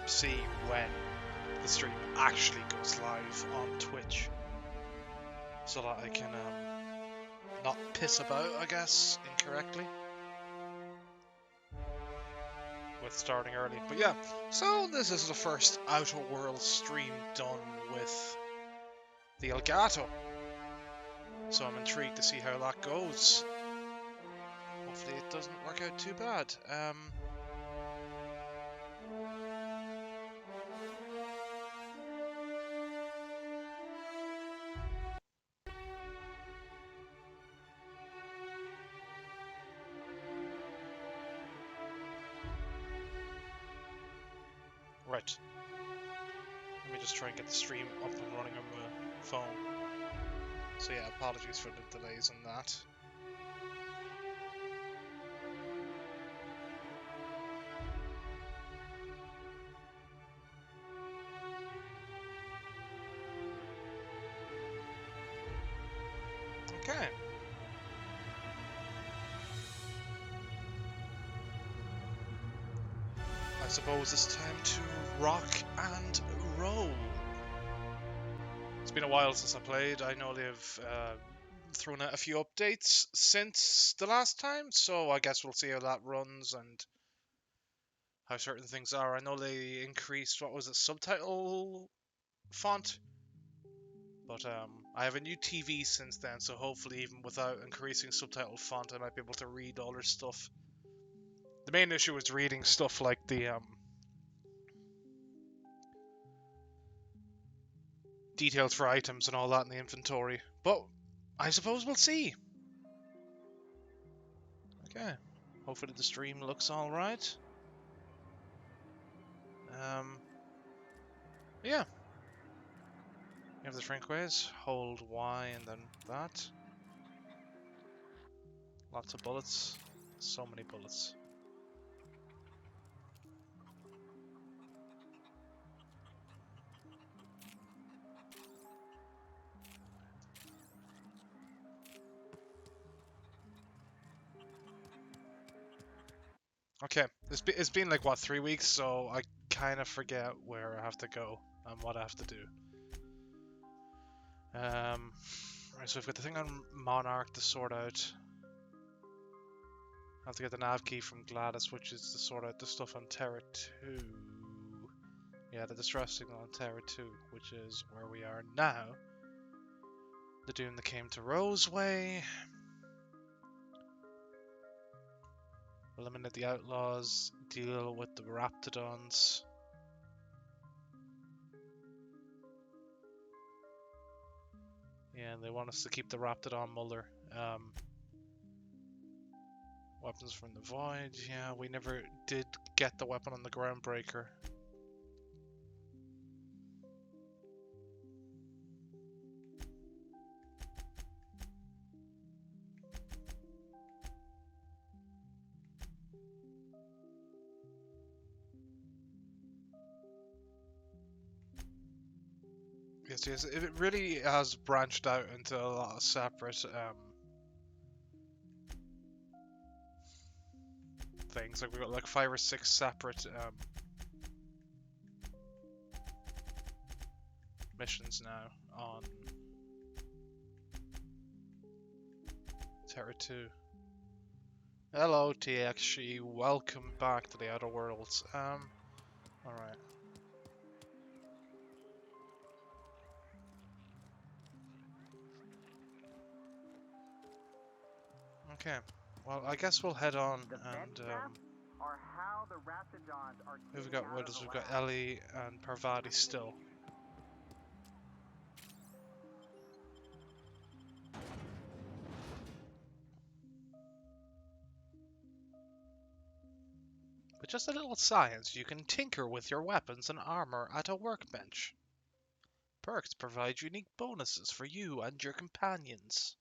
see when the stream actually goes live on Twitch, so that I can not piss about, I guess, incorrectly with starting early. But yeah, so this is the first Outer Worlds stream done with the Elgato, so I'm intrigued to see how that goes. Hopefully it doesn't work out too bad. Right. Let me just try and get the stream up and running on my phone. So yeah, apologies for the delays on that. Okay. I suppose it's time to rock and roll. It's been a while since I played. I know they've thrown out a few updates since the last time, so I guess we'll see how that runs and how certain things are. I know they increased, what was it, subtitle font? But I have a new TV since then, so hopefully even without increasing subtitle font, I might be able to read all their stuff. The main issue is reading stuff like the details for items and all that in the inventory. But I suppose we'll see. Okay. Hopefully the stream looks alright. Yeah. You have the shrink ways. Hold Y and then that. Lots of bullets. So many bullets. Okay, it's been like, what, 3 weeks, so I kind of forget where I have to go and what I have to do. Right, so we've got the thing on Monarch to sort out. I have to get the nav key from Gladys, which is to sort out the stuff on Terra 2. Yeah, the distress signal on Terra 2, which is where we are now. The doom that came to Roseway. Eliminate the outlaws. Deal with the Raptidons. Yeah, they want us to keep the Raptidon Muller. Weapons from the Void. Yeah, we never did get the weapon on the Groundbreaker. Yes, it really has branched out into a lot of separate things. Like we've got like 5 or 6 separate missions now on Terra 2. Hello TXG, welcome back to the Outer Worlds. Alright. Okay, well I guess we'll head on and who we got with us? We've got Ellie and Parvati still. With just a little science, you can tinker with your weapons and armor at a workbench. Perks provide unique bonuses for you and your companions.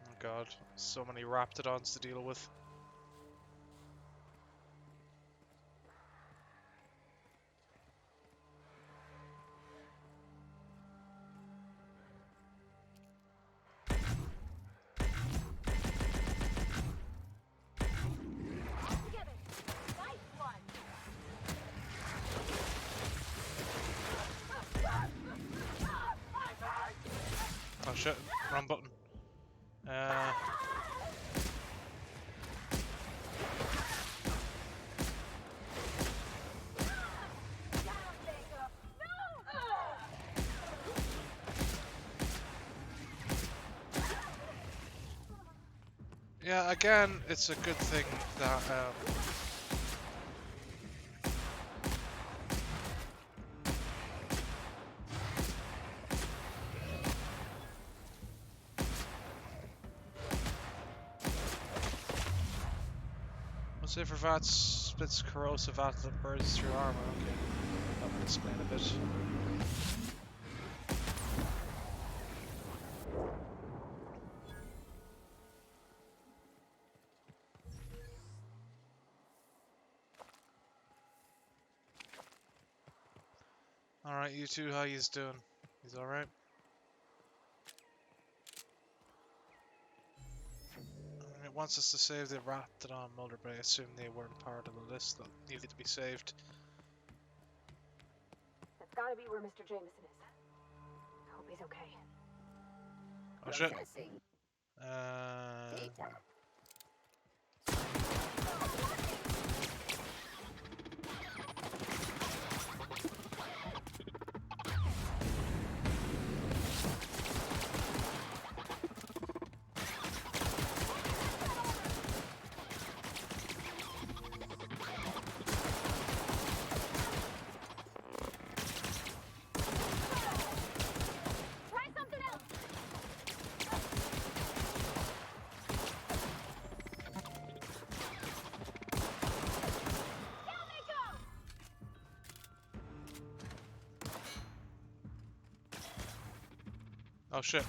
Oh god, so many Raptidons to deal with. Wrong button. Uh, yeah, again, it's a good thing that what's it for VATS splits corrosive vat that burns through armor? Okay, that would explain a bit. Alright, you two, how yous doing? He's alright? It wants us to save the rat that on Mulder, but I assume they weren't part of the list that needed to be saved. That's gotta be where Mr. Jameson is. I hope he's okay. Oh shit. Try something else. Down they go. Oh shit.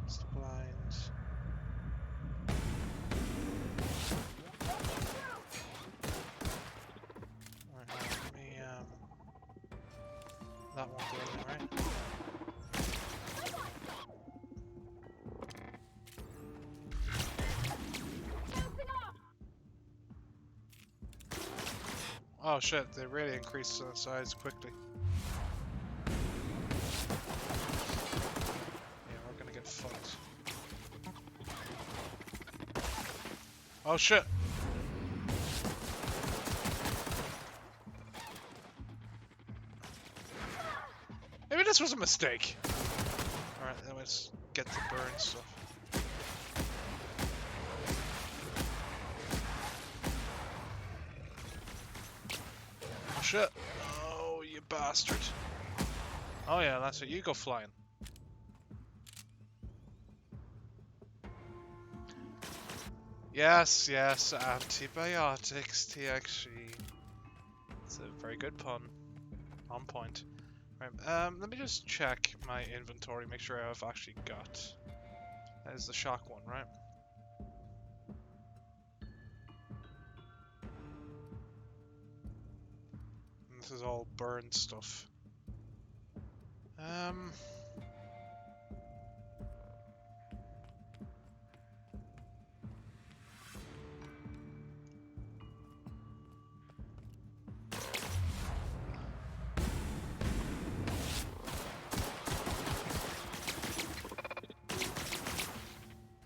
It's the blinds. Alright, let me that won't do anything, right? Oh shit, they really increased the size quickly. Yeah, we're gonna get fucked. Oh shit! Maybe this was a mistake. Alright, then let's get the burn stuff. Oh shit! Oh, you bastard. Oh yeah, that's it. You go flying. Yes, yes, antibiotics, TXG. It's a very good pun. On point. Right, let me just check my inventory, make sure I've actually got... That is the shock one, right? And this is all burned stuff.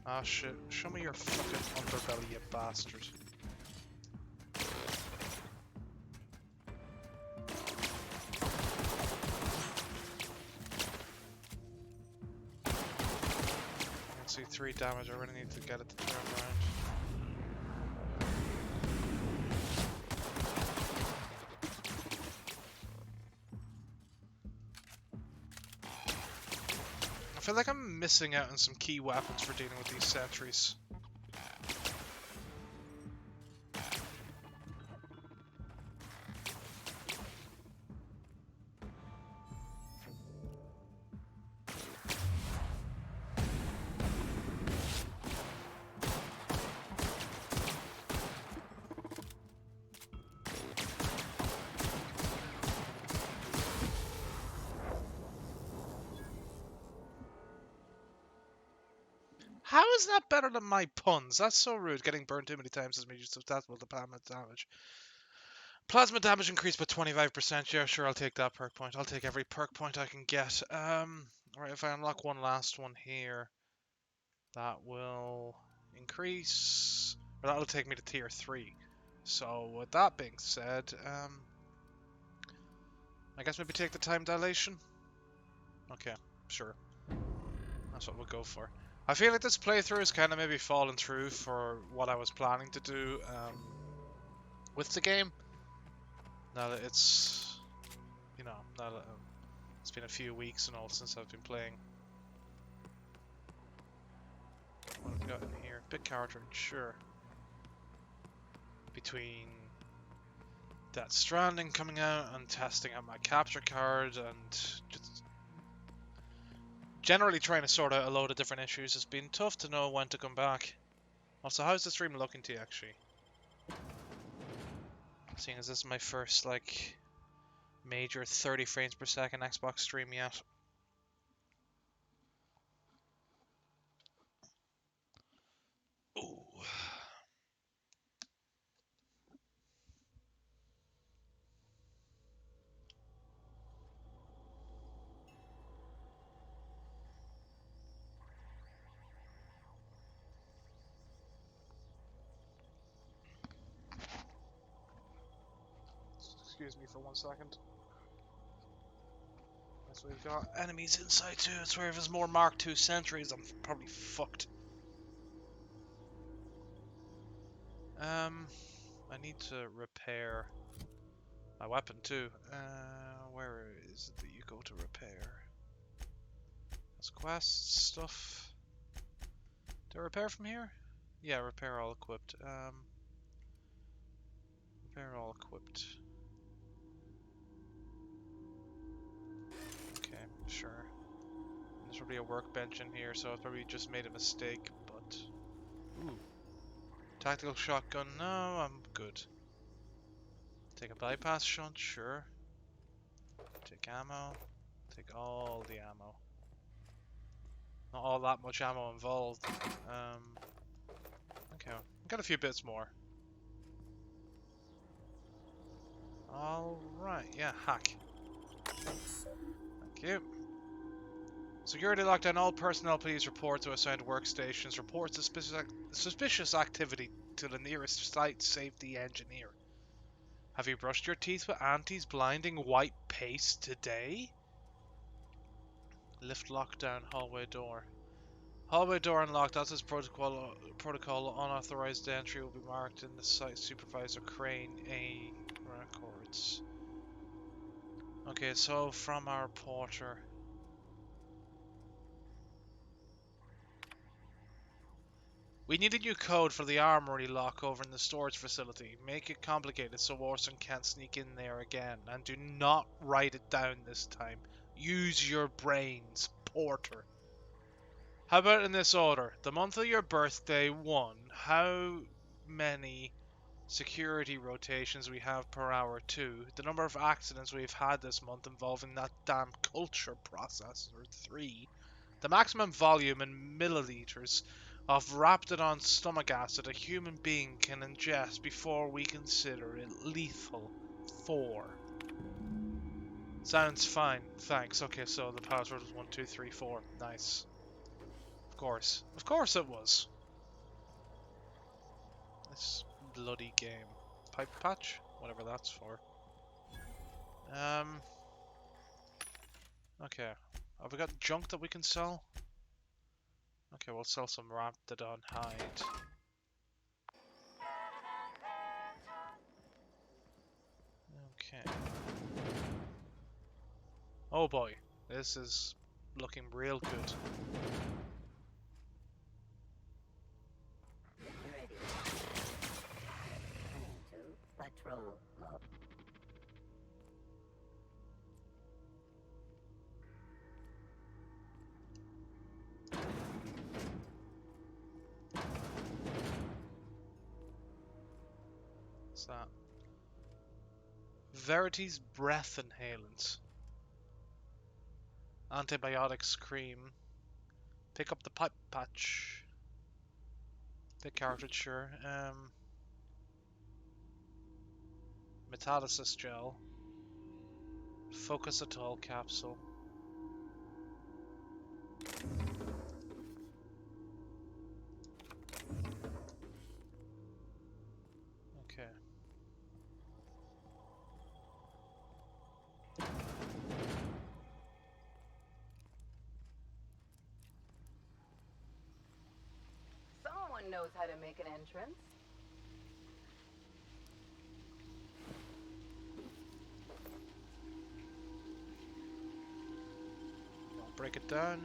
Ah shit, show me your fucking underbelly, you bastard. I can see 3 damage, I really need to get it to turn around. I feel like I'm missing out on some key weapons for dealing with these sentries. How is that better than my puns? That's so rude. Getting burned too many times as me just that will the damage. Plasma damage increased by 25%. Yeah, sure, I'll take that perk point. I'll take every perk point I can get. Right, if I unlock one last one here, that will increase. Or that'll take me to tier 3. So, with that being said, I guess maybe take the time dilation? Okay, sure. That's what we'll go for. I feel like this playthrough is kind of maybe falling through for what I was planning to do with the game. Now that it's, now that it's been a few weeks and all since I've been playing. What have we got in here? Big cartridge, sure. Between Death Stranding coming out and testing out my capture card and just generally trying to sort out a load of different issues, it's been tough to know when to come back. Also, how's the stream looking to you actually? Seeing as this is my first like major 30 frames per second Xbox stream yet. Ooh. Excuse me for 1 second. So we've got enemies inside too. I swear if there's more Mark II sentries, I'm probably fucked. I need to repair my weapon too. Where is it that you go to repair? That's quest stuff. Do I repair from here? Yeah, repair all equipped. Repair all equipped. Okay, sure. There's probably a workbench in here, so I probably just made a mistake, but... Ooh. Tactical shotgun, no, I'm good. Take a bypass shunt, sure. Take ammo. Take all the ammo. Not all that much ammo involved. Okay, got a few bits more. Alright, yeah, hack. Thank you. Security lockdown. All personnel please report to assigned workstations. Report suspicious activity to the nearest site safety engineer. Have you brushed your teeth with Auntie's blinding white paste today? Lift lockdown. Hallway door. Hallway door unlocked. As is protocol, unauthorized entry will be marked in the site supervisor crane A records. Okay, so from our porter. We need a new code for the armory lock over in the storage facility. Make it complicated so Orson can't sneak in there again. And do not write it down this time. Use your brains, Porter. How about in this order? The month of your birthday, 1. How many security rotations we have per hour, 2. The number of accidents we've had this month involving that damn culture processor, 3. The maximum volume in milliliters of Raptidon stomach acid a human being can ingest before we consider it lethal, 4. Sounds fine, thanks. Okay, so the password was 1234. Nice. Of course it was. This bloody game. Pipe patch? Whatever that's for. Okay. Have we got junk that we can sell? Okay, we'll sell some Raptidon hide. Okay. Oh boy, this is looking real good. Ready. To patrol mode. What's that? Verity's breath inhalants. Antibiotics cream. Pick up the pipe patch. The cartridge, sure. Metalysis gel. Focus atoll capsule. Okay. Someone knows how to make an entrance. I'll break it down.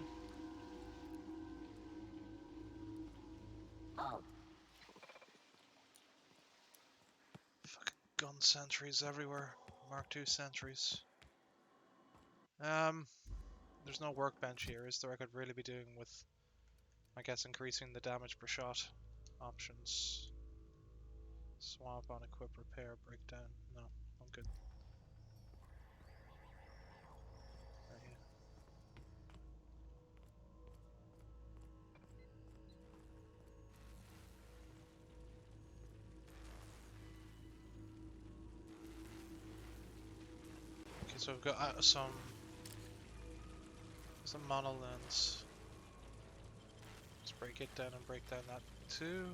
Oh, Fucking gun sentries everywhere. Mark II sentries. There's no workbench here, is there? I could really be doing with, I guess, increasing the damage per shot options. Swap on equip, repair, breakdown. No, I'm good. Right here. Okay, so I've got some monolens. Let's break it down and break down that too.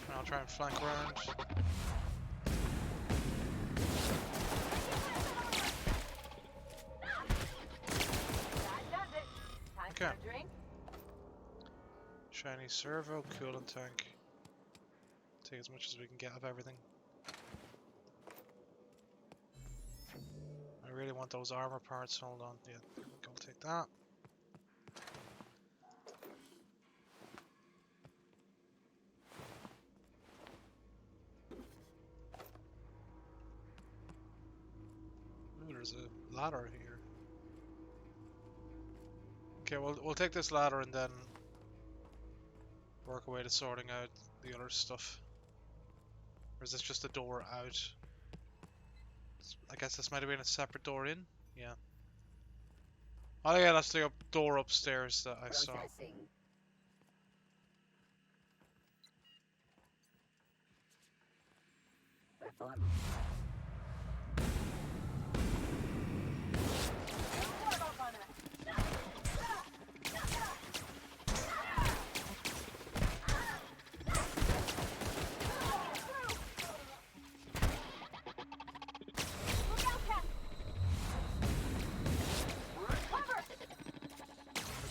And I'll try and flank around. That does it. Time Okay. for a drink? Shiny servo, coolant tank. Take as much as we can get of everything. I really want those armor parts. Hold on. Yeah, go take that. Ooh, there's a ladder here. Okay, we'll take this ladder and then work our way to sorting out the other stuff. Or is this just a door out? I guess this might have been a separate door in. Yeah. Oh yeah, that's the door upstairs that I saw. processing. Perform.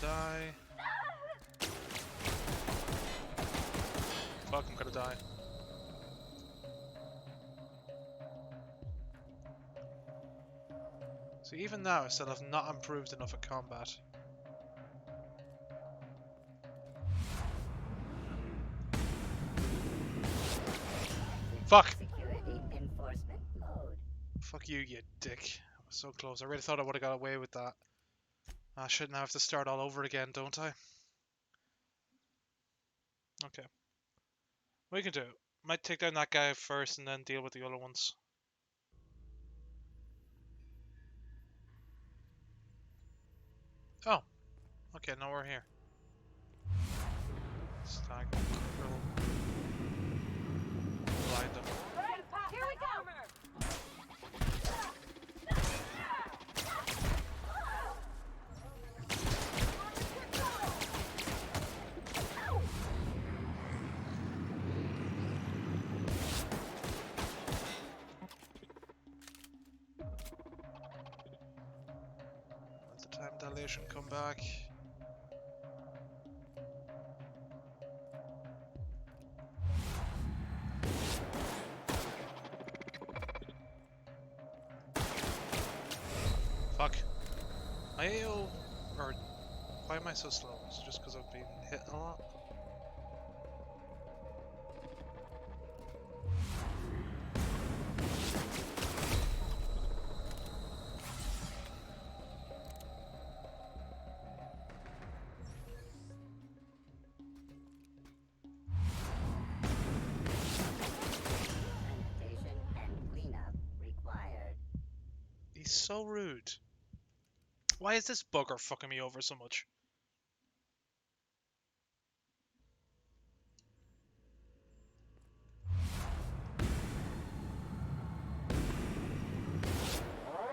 Die. Fuck, I'm gonna die. So even now, I still have not improved enough at combat. Fuck! Security enforcement mode. Fuck you, you dick. I was so close. I really thought I would have got away with that. I shouldn't have to start all over again, don't I? Okay. We can do it. Might take down that guy first and then deal with the other ones. Oh. Okay, now we're here. Stag. Krill. Blind him. Here we go! Let the time dilation come back. Why am I so slow? Is it just because I've been hit a lot? Sanitation and cleanup required. He's so rude. Why is this bugger fucking me over so much?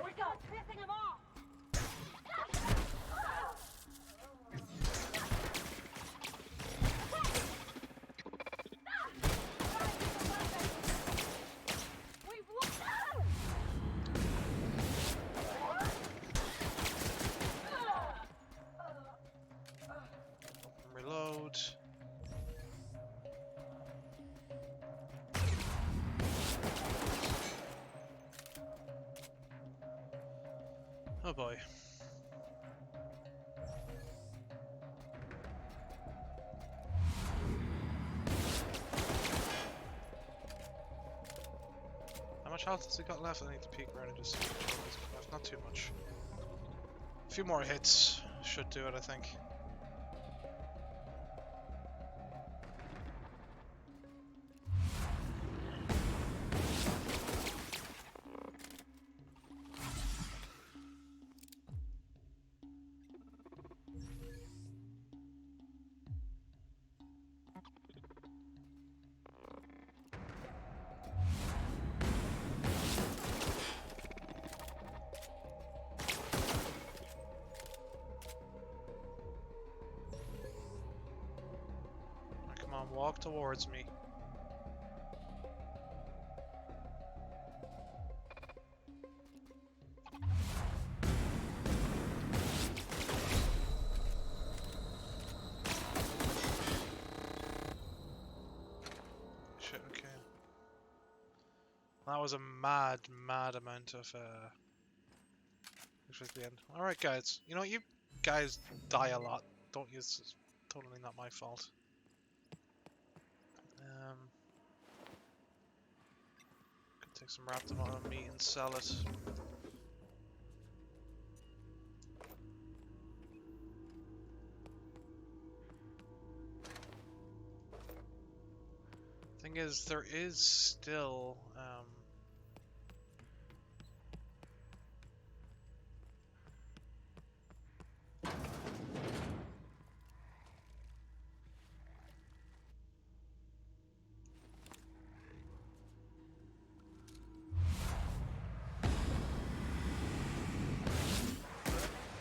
We got pissing him off! We've lost. Reload. Oh boy. How much health has he got left? I need to peek around and just see what he's got left. Not too much. A few more hits should do it, I think. Come on, walk towards me. Shit, okay. That was a mad amount of which was the end. Alright guys, you know you guys die a lot. Don't use it's totally not my fault. Could take some Raptor meat and sell it. Thing is, there is still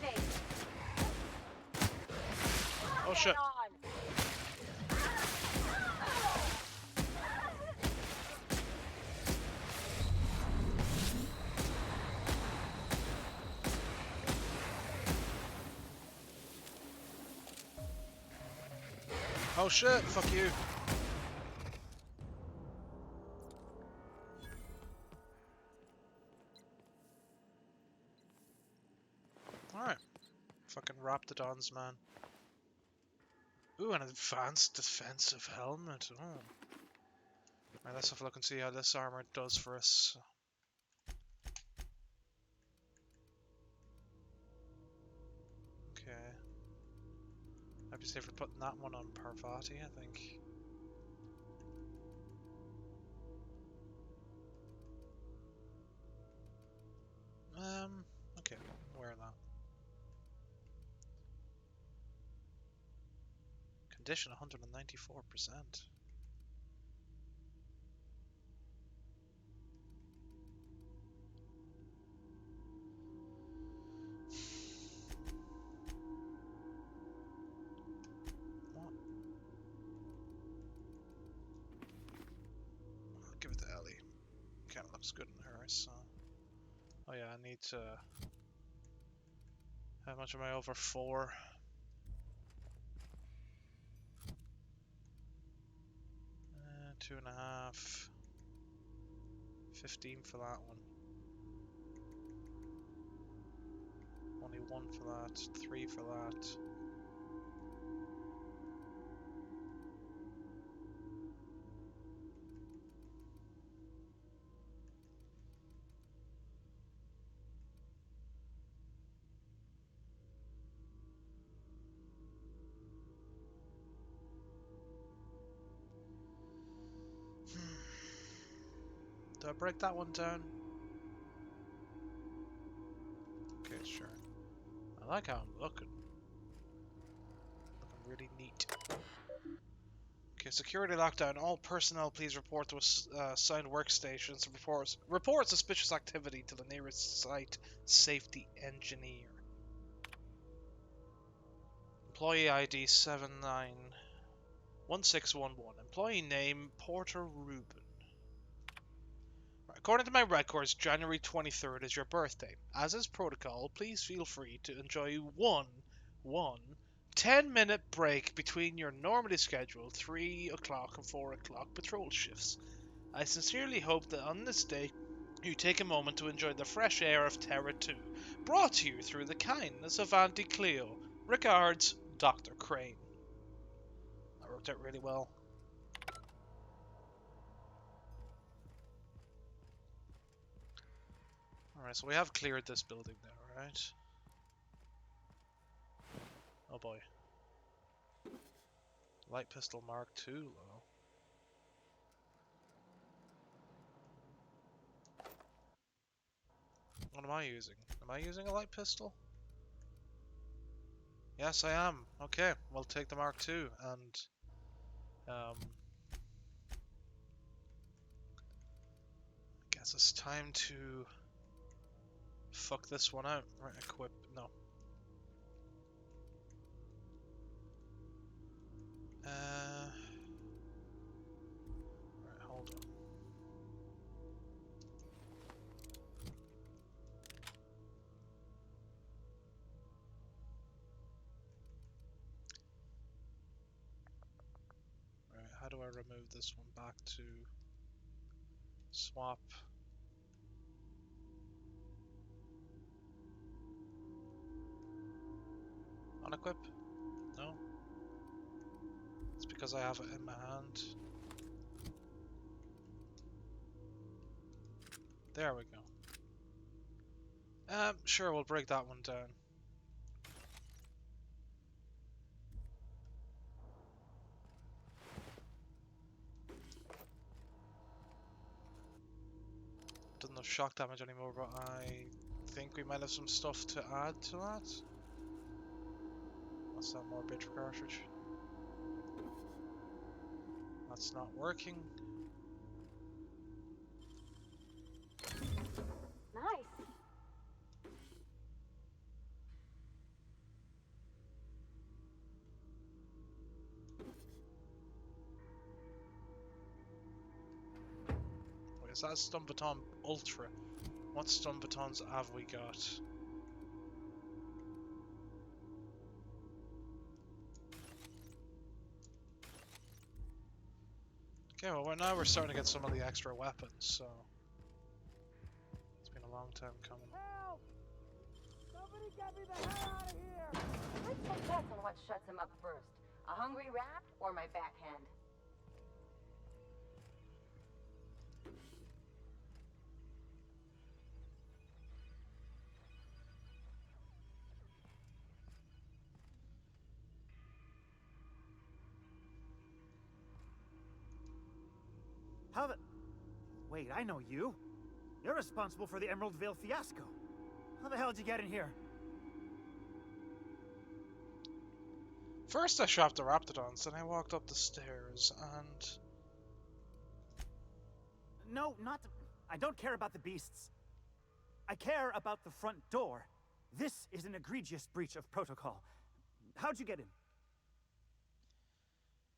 Hey, oh get shit. on! Oh shit, fuck you. Alright. Fucking Raptidons, man. Ooh, an advanced defensive helmet. Oh. Alright, let's have a look and see how this armor does for us. Okay. I'd be safer putting that one on Parvati, I think. Okay, wear that. Condition 194%. What? I'll give it to Ellie. Okay, it looks good in her, so... Oh yeah, I need to... How much am I over? 4? 2.5. 15 for that one. Only 1 for that. 3 for that. Do I break that one down? Okay, sure. I like how I'm looking. Looking really neat. Okay, security lockdown. All personnel please report to assigned workstations and report suspicious activity to the nearest site safety engineer. Employee ID 791611. Employee name Porter Rubin. According to my records, January 23rd is your birthday. As is protocol, please feel free to enjoy one 10-minute break between your normally scheduled 3 o'clock and 4 o'clock patrol shifts. I sincerely hope that on this day you take a moment to enjoy the fresh air of Terra 2, brought to you through the kindness of Auntie Cleo. Regards, Dr. Crane. I wrote that really well. Alright, so we have cleared this building now, right? Oh boy. Light pistol Mark II, though. What am I using? Am I using a light pistol? Yes, I am. Okay, we'll take the Mark II and guess it's time to fuck this one out. Right, equip. No. Right, hold on. Right, how do I remove this one back to swap? Unequip? No. It's because I have it in my hand. There we go. Sure, we'll break that one down. Doesn't have shock damage anymore, but I think we might have some stuff to add to that. What's that more bit cartridge? That's not working. Nice. Wait, is that stun baton ultra? What stun batons have we got? Okay, well now we're starting to get some of the extra weapons, so it's been a long time coming. Help! Somebody get me the hell out of here! Let's take bets on what shuts him up first. A hungry rat or my backhand? How the... Wait, I know you. You're responsible for the Emerald Vale fiasco. How the hell did you get in here? First I shopped the Raptidons, then I walked up the stairs, and... No, not... I don't care about the beasts. I care about the front door. This is an egregious breach of protocol. How'd you get in?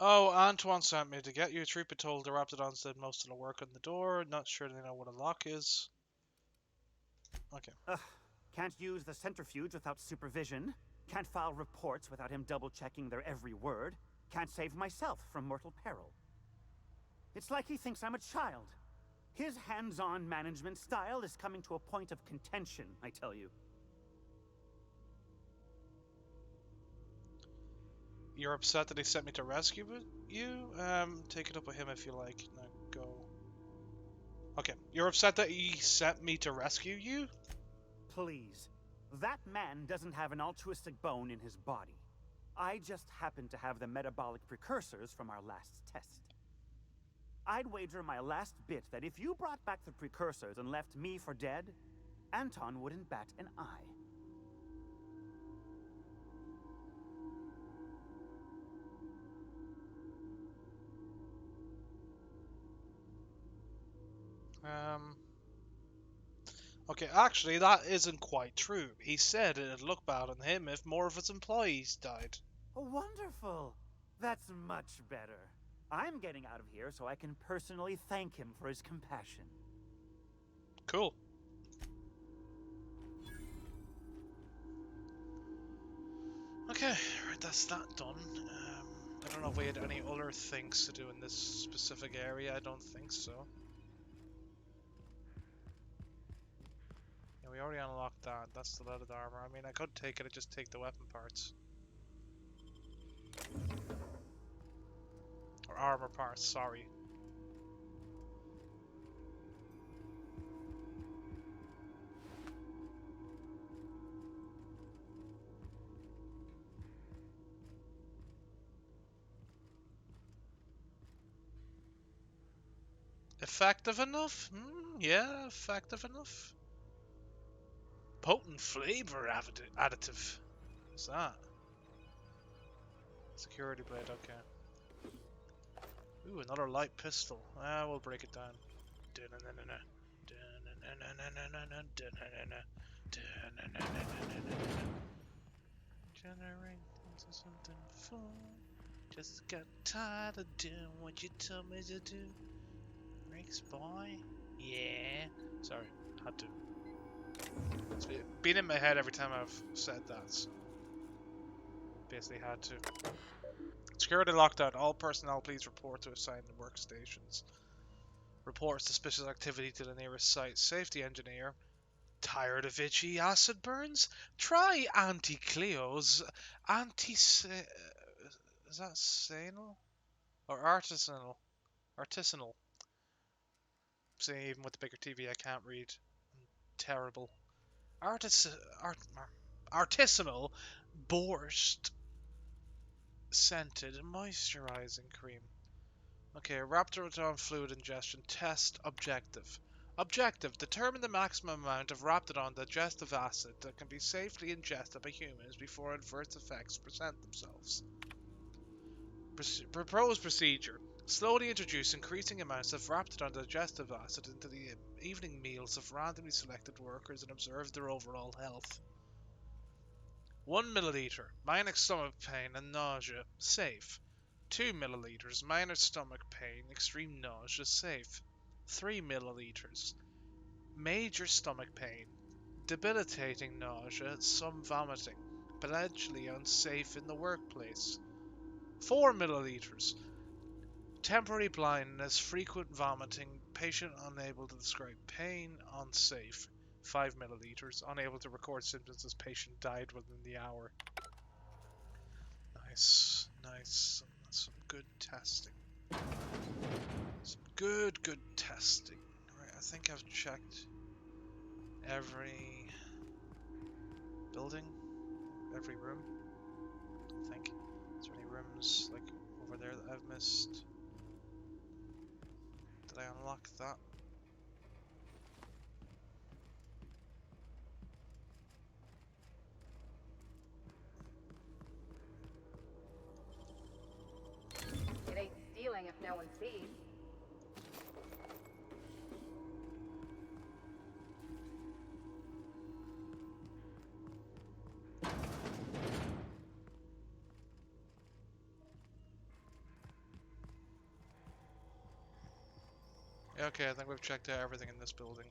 Oh, Antoine sent me to get you. Trooper told the Raptidons did most of the work on the door. Not sure they know what a lock is. Okay. Can't use the centrifuge without supervision. Can't file reports without him double-checking their every word. Can't save myself from mortal peril. It's like he thinks I'm a child. His hands-on management style is coming to a point of contention, I tell you. You're upset that he sent me to rescue you? Take it up with him if you like. Now go. Okay. You're upset that he sent me to rescue you? Please. That man doesn't have an altruistic bone in his body. I just happen to have the metabolic precursors from our last test. I'd wager my last bit that if you brought back the precursors and left me for dead, Anton wouldn't bat an eye. Okay, actually, that isn't quite true. He said it'd look bad on him if more of his employees died. Oh, wonderful! That's much better. I'm getting out of here so I can personally thank him for his compassion. Cool. Okay, right, that's that done. I don't know if we had any other things to do in this specific area. I don't think so. Yeah, we already unlocked that. That's the leaded armor. I mean, I could take it and just take the weapon parts. Or armor parts, sorry. Effective enough? Yeah, effective enough. Potent flavor additive. What's that? Security blade, okay. Ooh, another light pistol. We'll break it down. Generate into something fun. Just got tired of doing what you told me to do. Rick's boy? Yeah. Sorry, had to. It's been in my head every time I've said that, so basically had to. Security lockdown. All personnel please report to assigned workstations. Report suspicious activity to the nearest site. Safety engineer. Tired of itchy acid burns? Try Anti-Cleo's Is that sanal? Or artisanal? Artisanal. See, even with the bigger TV I can't read. I'm terrible. Artisanal borscht scented moisturizing cream. Okay, Raptoridone fluid ingestion test objective. Objective: determine the maximum amount of Raptidon digestive acid that can be safely ingested by humans before adverse effects present themselves. Proposed procedure: slowly introduce increasing amounts of Raptidon digestive acid into the evening meals of randomly selected workers and observe their overall health. 1 milliliter, minor stomach pain and nausea, safe. 2 milliliters, minor stomach pain, extreme nausea, safe. 3 milliliters, major stomach pain, debilitating nausea, some vomiting, potentially unsafe in the workplace. 4 milliliters, temporary blindness, frequent vomiting, patient unable to describe pain, unsafe. 5 milliliters, unable to record symptoms as patient died within the hour. Nice, nice. Some good testing. Some good testing. Right, I think I've checked every building, every room. I think. Is there any rooms like over there that I've missed? Did I unlock that? It ain't stealing if no one sees. Yeah, okay, I think we've checked out everything in this building.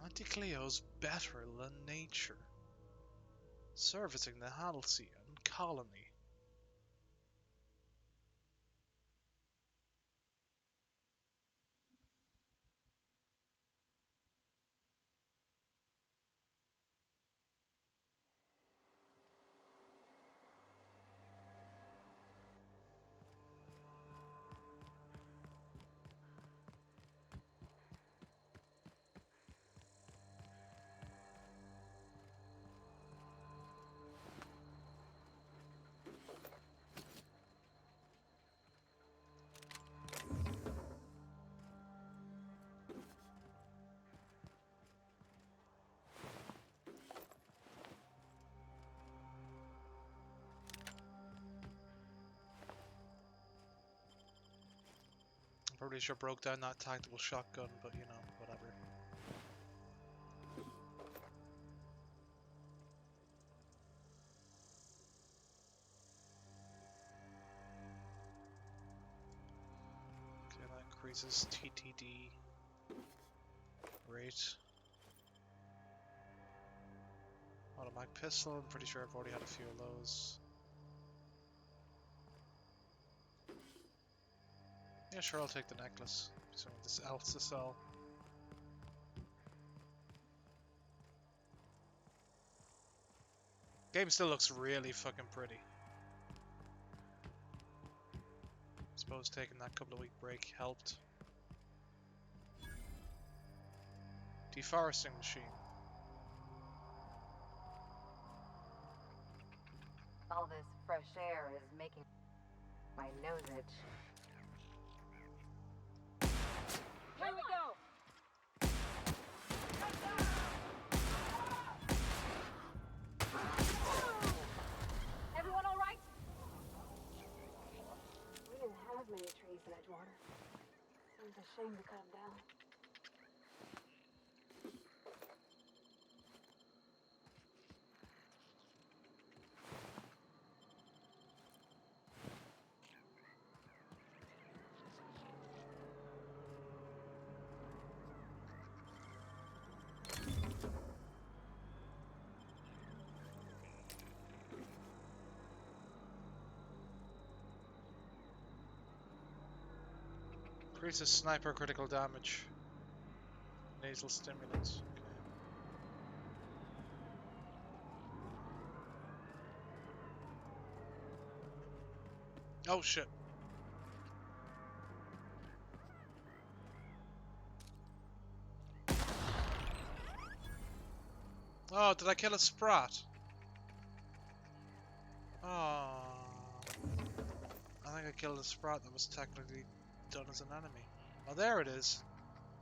Anti-Cleo's better than nature. Servicing the Halcyon colony. Probably should have broke down that tactical shotgun, but you know, whatever. Okay, that increases TTD rate. Automatic pistol, I'm pretty sure I've already had a few of those. Yeah, sure, I'll take the necklace. Something else to sell. Game still looks really fucking pretty. Suppose taking that couple of week break helped. Deforesting machine. All this fresh air is making my nose itch. Here we go! Everyone all right? We didn't have many trees in Edgewater. It was a shame to cut them down. Increases sniper critical damage. Nasal stimulants. Okay. Oh shit. Oh, did I kill a sprat? Oh. I think I killed a sprat that was technically done as an enemy. Oh, there it is.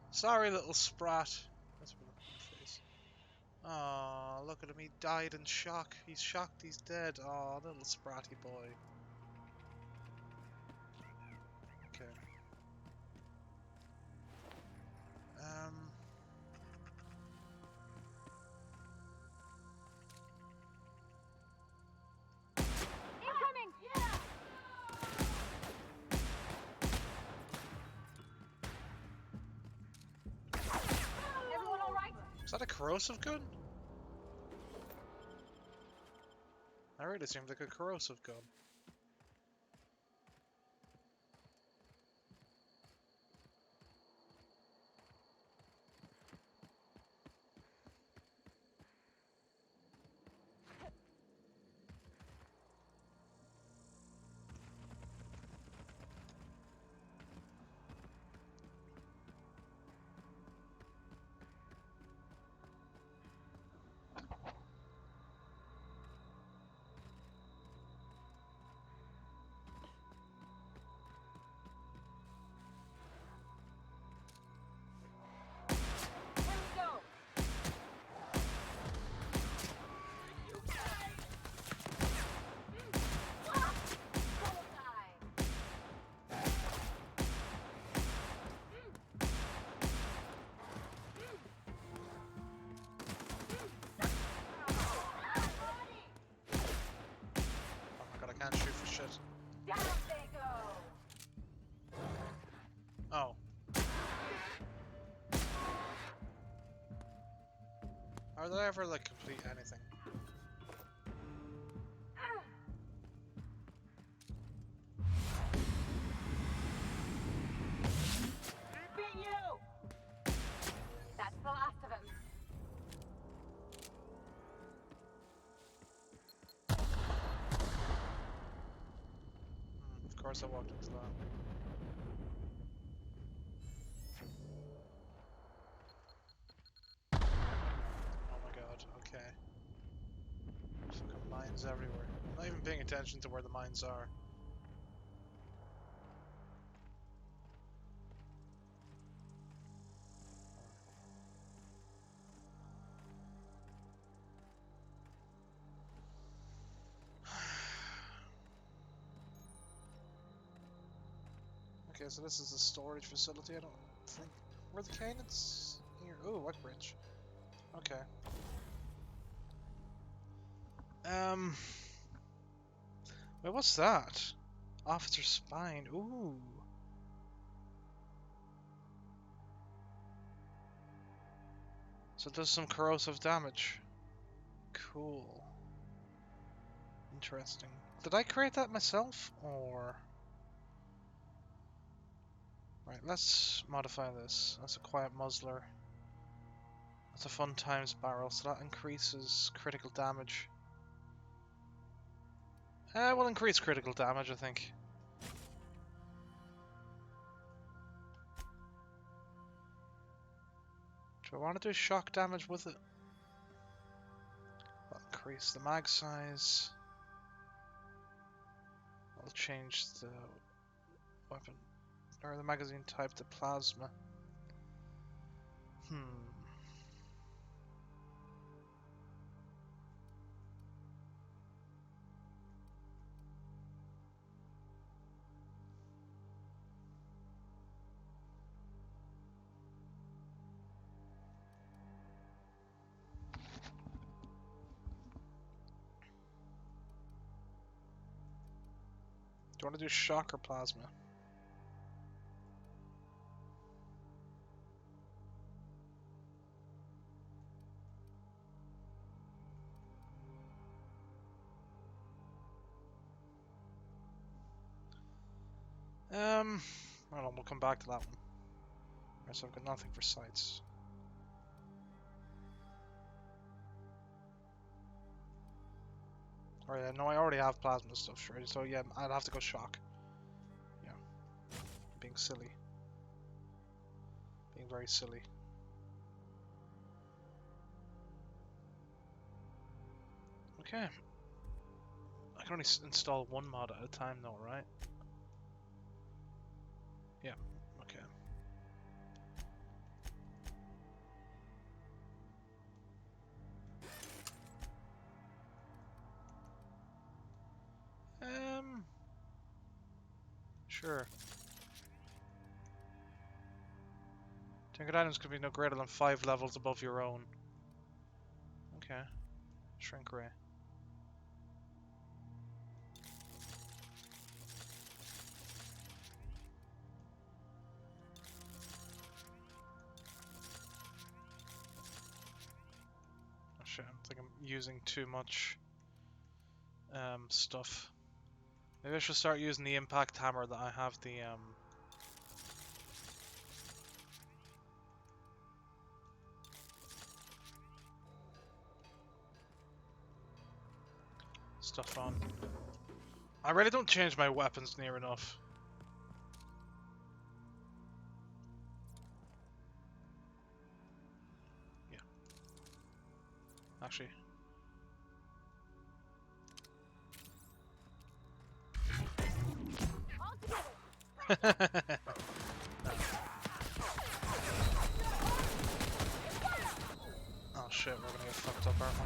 Sorry, little sprat. That's a bit of my face. Oh, look at him. He died in shock. He's shocked he's dead. Oh, little spratty boy. Okay. Incoming! Yeah! Everyone all right? Is that a corrosive gun? That really seemed like a corrosive gun. Here we go! Oh my god, I can't shoot for shit. Down they go! Oh. Are they ever like complete anything? Beat you! That's the last of them. Of course I walked into that. Oh my god, okay. Fucking mines everywhere. I'm not even paying attention to where the mines are. Okay, so this is a storage facility. I don't think. Where the cannons? Here. Oh, what bridge? Okay. Wait, what's that? Officer spine. Ooh. So it does some corrosive damage. Cool. Interesting. Did I create that myself, or? Right, let's modify this. That's a quiet muzzler. That's a fun times barrel, so that increases critical damage. We'll increase critical damage, I think. Do I want to do shock damage with it? I'll increase the mag size. I'll change the weapon or the magazine type to plasma. Hmm. Do you want to do shock or plasma? Hold on, we'll come back to that one. Right, so I've got nothing for sights. Alright, no, I already have plasma stuff, sure. So yeah, I'd have to go shock. Yeah. Being silly. Being very silly. Okay. I can only install one mod at a time though, right? Yeah, okay. Sure. Tinkered items could be no greater than 5 levels above your own. Okay. Shrink ray. Oh shit, I think I'm using too much stuff. Maybe I should start using the impact hammer that I have the stuff on. I really don't change my weapons near enough. Yeah. Actually. Oh shit, we're gonna get fucked up, aren't we?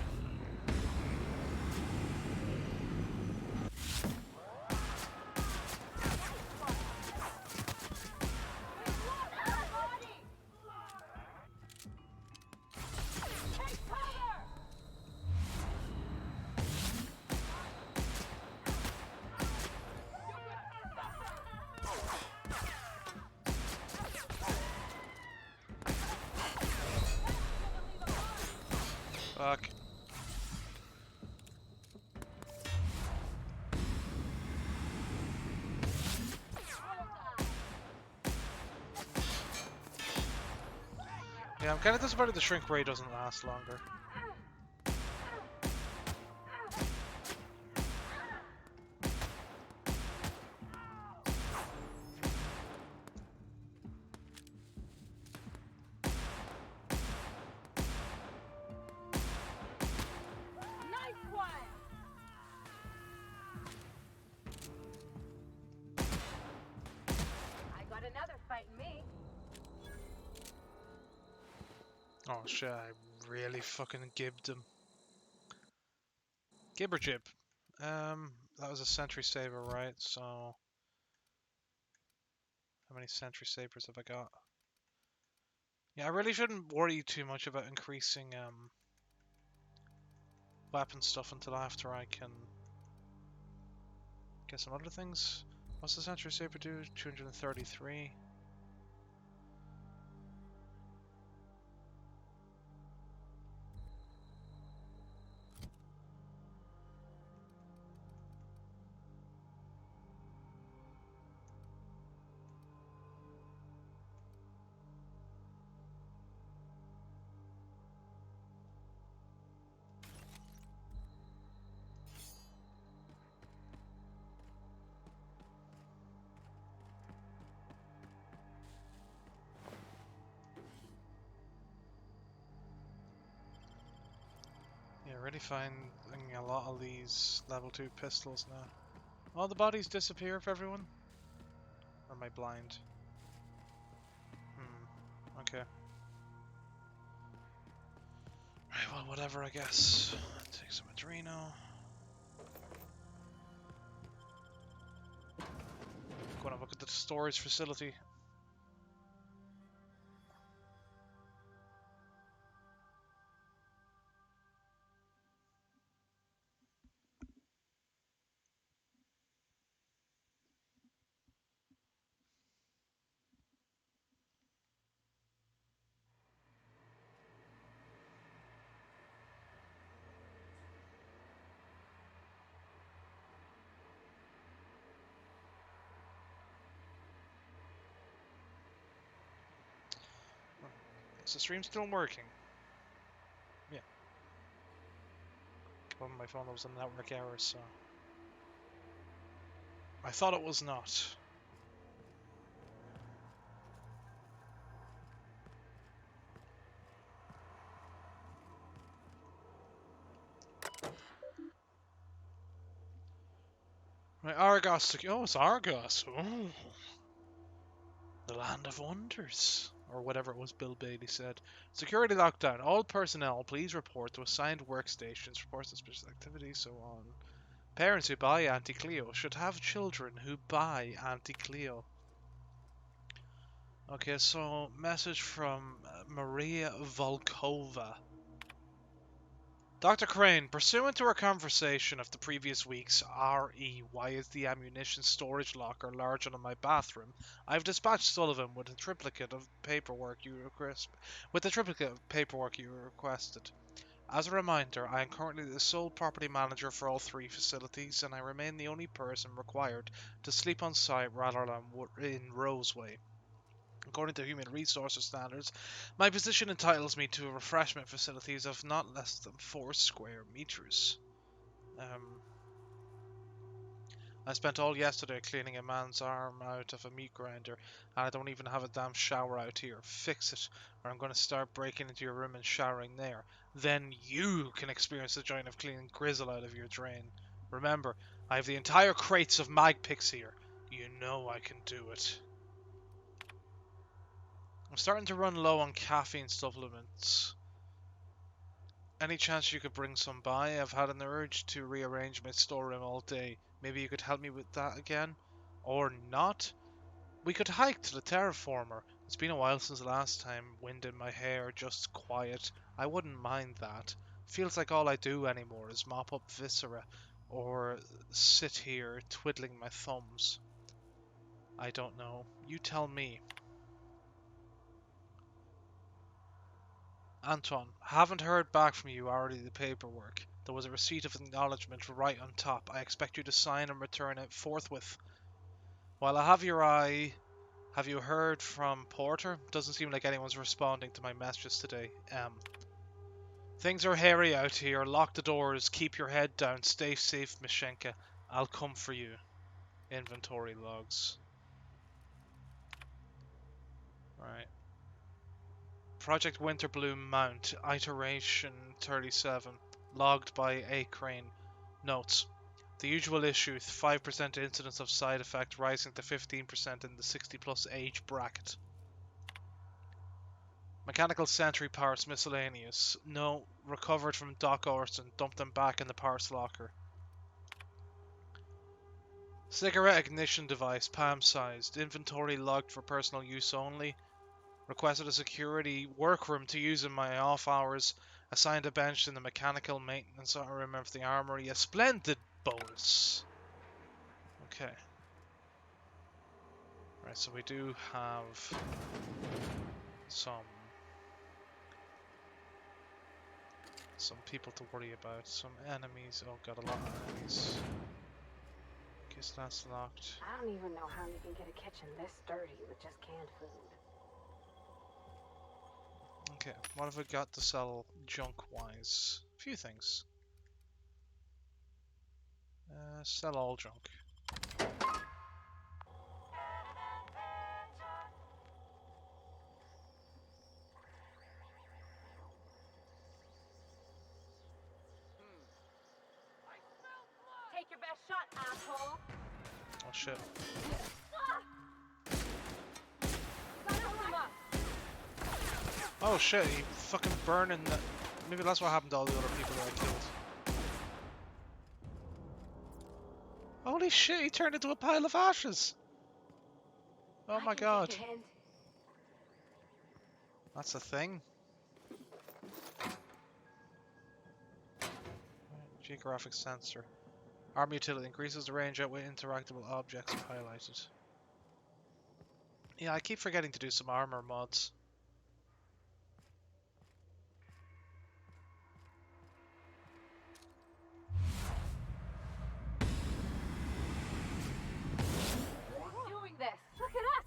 Fuck. Yeah, I'm kind of disappointed the shrink ray doesn't last longer. Nice one! I got another fighting me. Oh shit, I really fucking gibbed him. Gib or jib? That was a sentry saver, right? So How many sentry sabers have I got? Yeah, I really shouldn't worry too much about increasing weapon stuff until after I can get some other things. What's the sentry saber do? 233. Yeah, really finding a lot of these level 2 pistols now. All the bodies disappear for everyone? Or am I blind? Okay. Right, well, whatever, I guess. Take some Adreno. Going to look at the storage facility. Is the stream still working? Yeah. On my phone there was a network error, so... I thought it was not. Right, Argos. Oh, it's Argos. Oh, the land of wonders. Or whatever it was Bill Bailey said. Security lockdown. All personnel, please report to assigned workstations, report suspicious activity, so on. Parents who buy Anti-Cleo should have children who buy Anti-Cleo. Okay, so message from Maria Volkova. Dr. Crane, pursuant to our conversation of the previous weeks, RE, why is the ammunition storage locker larger than my bathroom? I've dispatched Sullivan with a triplicate of paperwork you requested. As a reminder, I am currently the sole property manager for all three facilities, and I remain the only person required to sleep on site rather than in Roseway. According to human resources standards, my position entitles me to refreshment facilities of not less than 4 square meters. I spent all yesterday cleaning a man's arm out of a meat grinder, and I don't even have a damn shower out here. Fix it, or I'm going to start breaking into your room and showering there. Then you can experience the joy of cleaning grizzle out of your drain. Remember, I have the entire crates of mag picks here. You know I can do it. I'm starting to run low on caffeine supplements. Any chance you could bring some by? I've had an urge to rearrange my storeroom all day. Maybe you could help me with that again? Or not? We could hike to the terraformer. It's been a while since the last time. Wind in my hair, just quiet. I wouldn't mind that. Feels like all I do anymore is mop up viscera or sit here twiddling my thumbs. I don't know. You tell me. Anton, haven't heard back from you already the paperwork. There was a receipt of acknowledgement right on top. I expect you to sign and return it forthwith. While I have your eye, have you heard from Porter? Doesn't seem like anyone's responding to my messages today. Things are hairy out here. Lock the doors. Keep your head down. Stay safe, Mishenka. I'll come for you. Inventory logs. Right. Project Winterbloom Mount, Iteration 37, logged by A. Crane. Notes. The usual issue, 5% incidence of side effect rising to 15% in the 60 plus age bracket. Mechanical sentry parts miscellaneous. No, recovered from Doc Orson, dumped them back in the parts locker. Cigarette ignition device, palm-sized. Inventory locked for personal use only. Requested a security workroom to use in my off hours. Assigned a bench in the mechanical maintenance room of the armory. A splendid bonus. Okay. Right, so we do have some people to worry about. Some enemies. Oh, got a lot of enemies. Guess that's locked. I don't even know how you can get a kitchen this dirty with just canned food. Okay, what have we got to sell junk-wise? A few things. Sell all junk. Take your best shot, asshole. Oh shit. Oh shit, he fucking burning the... Maybe that's what happened to all the other people that I killed. Holy shit, he turned into a pile of ashes! Oh my god. That's a thing. Geographic sensor. Arm utility increases the range out with interactable objects are highlighted. Yeah, I keep forgetting to do some armor mods. Doing this. Look at us.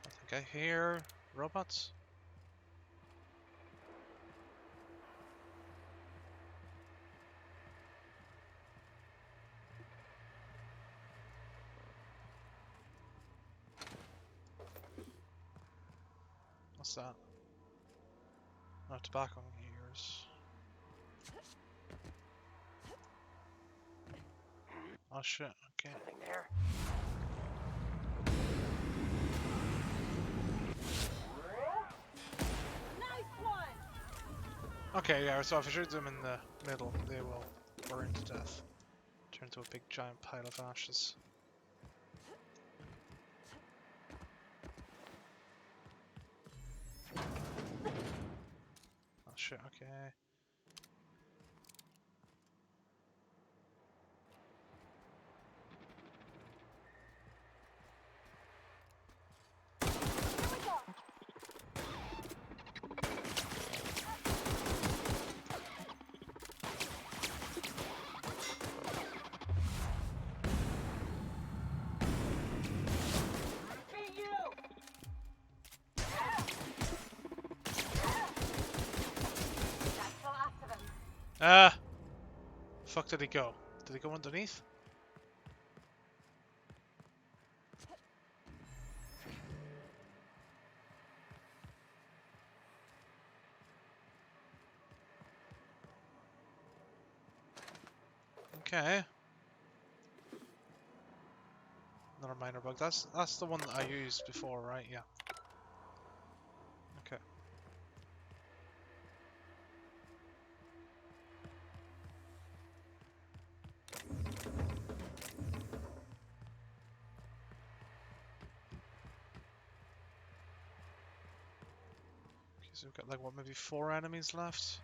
I think I hear robots. What's that? No, tobacco ears. Oh shit, okay. Something there. Nice one. Okay, yeah, so if I shoot them in the middle, they will burn to death. Turn to a big giant pile of ashes. Oh shit, okay. That's the last of them. Ah! Fuck did he go? Did he go underneath? Okay. Another minor bug. That's the one that I used before, right? Yeah. Okay. So we've got like what, maybe 4 enemies left?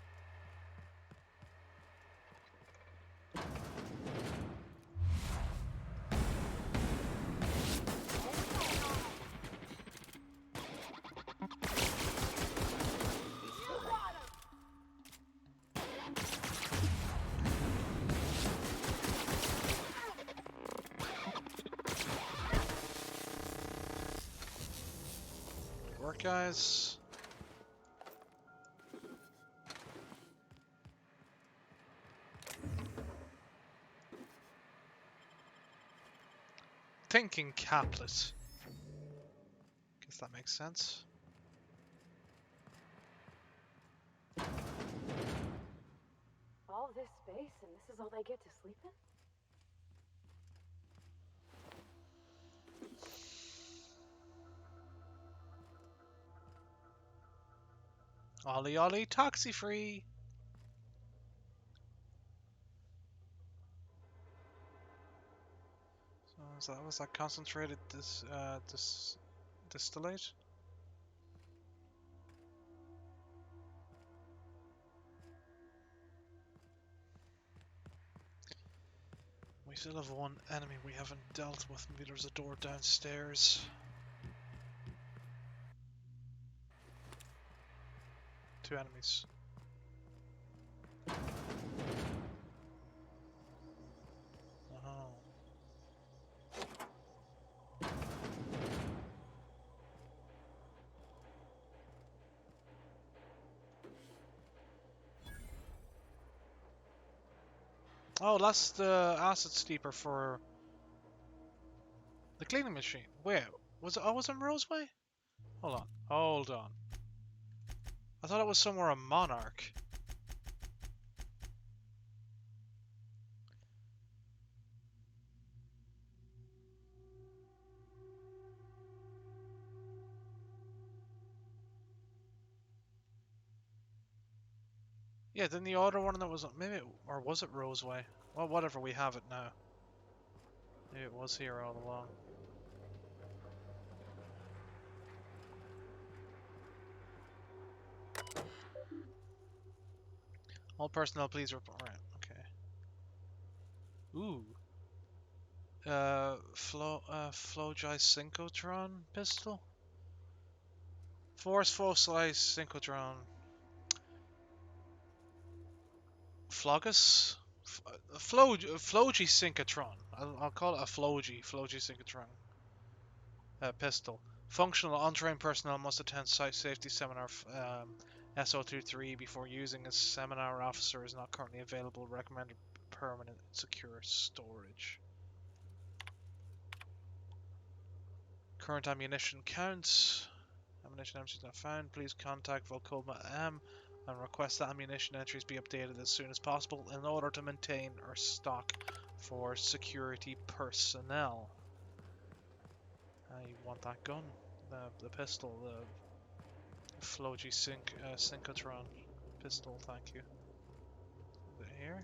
Good work, guys. Thinking caplet. Guess that makes sense. this space and this is all they get to sleep in? Ollie Ollie, taxi free. So was that concentrated this distillate? We still have one enemy we haven't dealt with. Maybe there's a door downstairs. Two enemies. Oh. Oh, that's the acid steeper for the cleaning machine. Wait, was it always in Roseway? Hold on, hold on. I thought it was somewhere in Monarch. Yeah, then the other one that was maybe, or was it Roseway? Well, whatever, we have it now. Maybe it was here all along. All personnel, please report. Right, okay. Ooh. Flogi synchrotron pistol. Force fossilized synchrotron. Flogus? Flogi synchrotron. I'll call it a Flogi synchrotron. Pistol. Functional untrained personnel must attend site safety seminar SO23 before using. A seminar officer is not currently available. Recommended permanent secure storage. Current ammunition counts. Ammunition entries not found. Please contact Volcoma M and request that ammunition entries be updated as soon as possible in order to maintain our stock for security personnel. You want that gun? The pistol, the Flogi Synchrotron pistol, thank you. Is it here?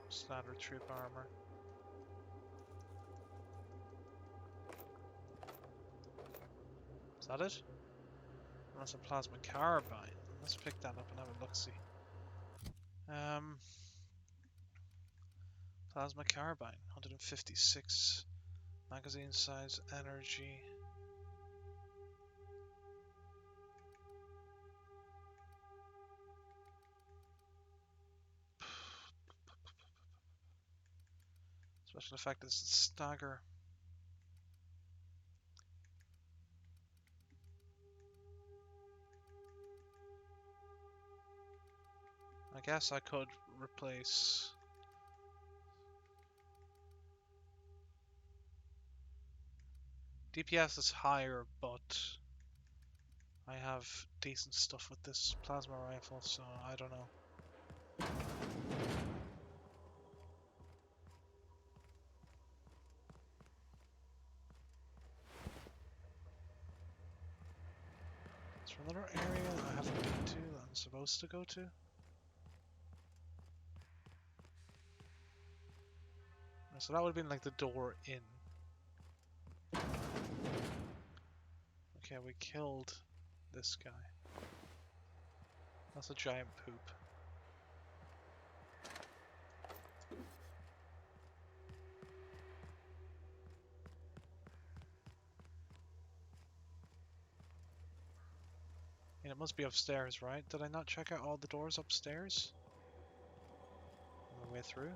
Standard troop armor. Is that it? That's a plasma carbine. Let's pick that up and have a look-see. Plasma carbine, 156. Magazine size, energy. Special effect is stagger. I guess I could replace. DPS is higher, but I have decent stuff with this plasma rifle, so I don't know. Is there another area that I haven't been to that I'm supposed to go to? So that would have been like the door in. Okay, we killed this guy. That's a giant poop. And it must be upstairs, right? Did I not check out all the doors upstairs? On the way through?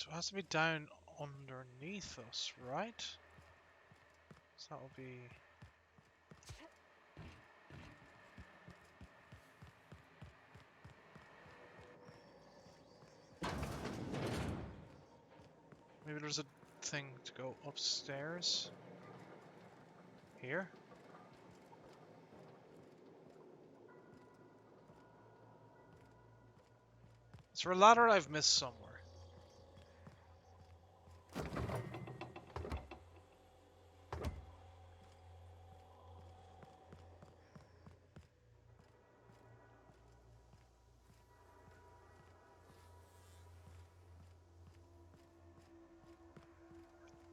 So it has to be down underneath us, right? So that will be... Maybe there's a thing to go upstairs? Here? Is there a ladder I've missed somewhere?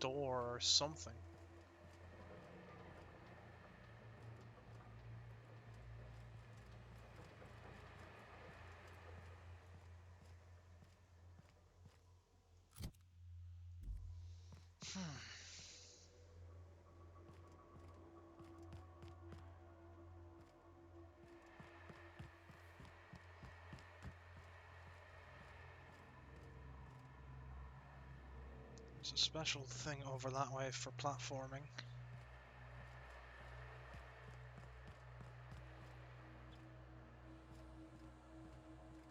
Door or something. There's a special thing over that way for platforming.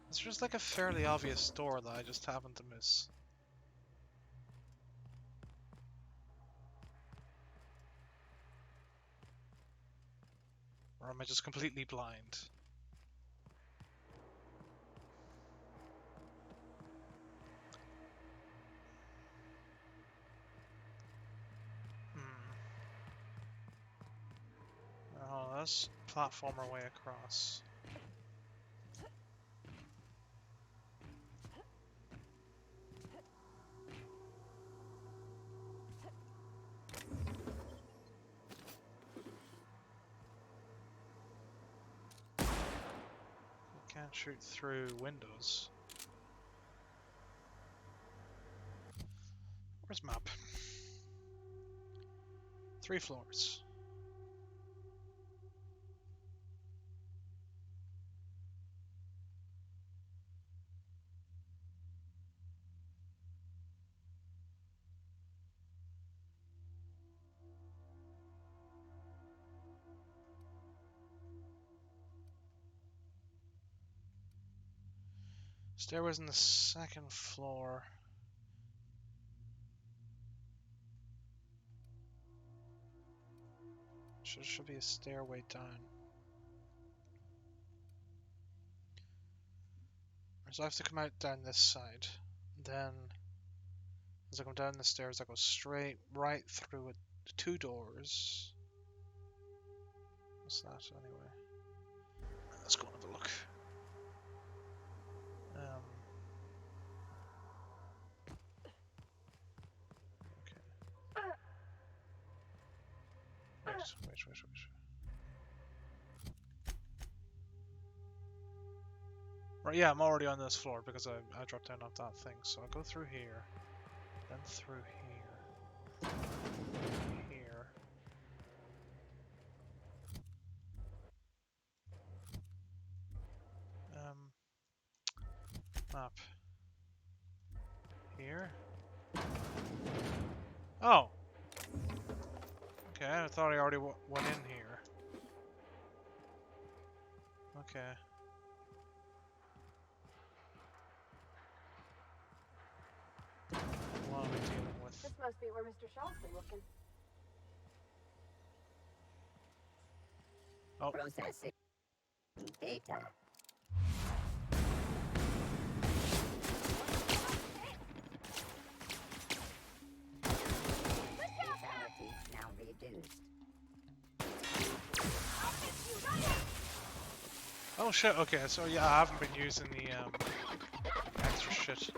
It's just like a fairly obvious door that I just happen to miss. Or am I just completely blind? Oh, let's platform our way across. You can't shoot through windows. Where's map? 3 floors. Stairways on the 2nd floor. Should be a stairway down. So I have to come out down this side. Then, as I come down the stairs, I go straight right through it. 2 doors. What's that anyway? Let's go and have a look. Okay. Wait. Right, yeah, I'm already on this floor because I dropped down off that thing. So I'll go through here, then through here, here. Map. Here. Oh! Okay, I thought I already went in here. Okay. What are we dealing with? This must be where Mr. Shaw's been looking. Oh. Processing data. Fatality now reduced. Oh shit, okay, so yeah, I haven't been using the extra shit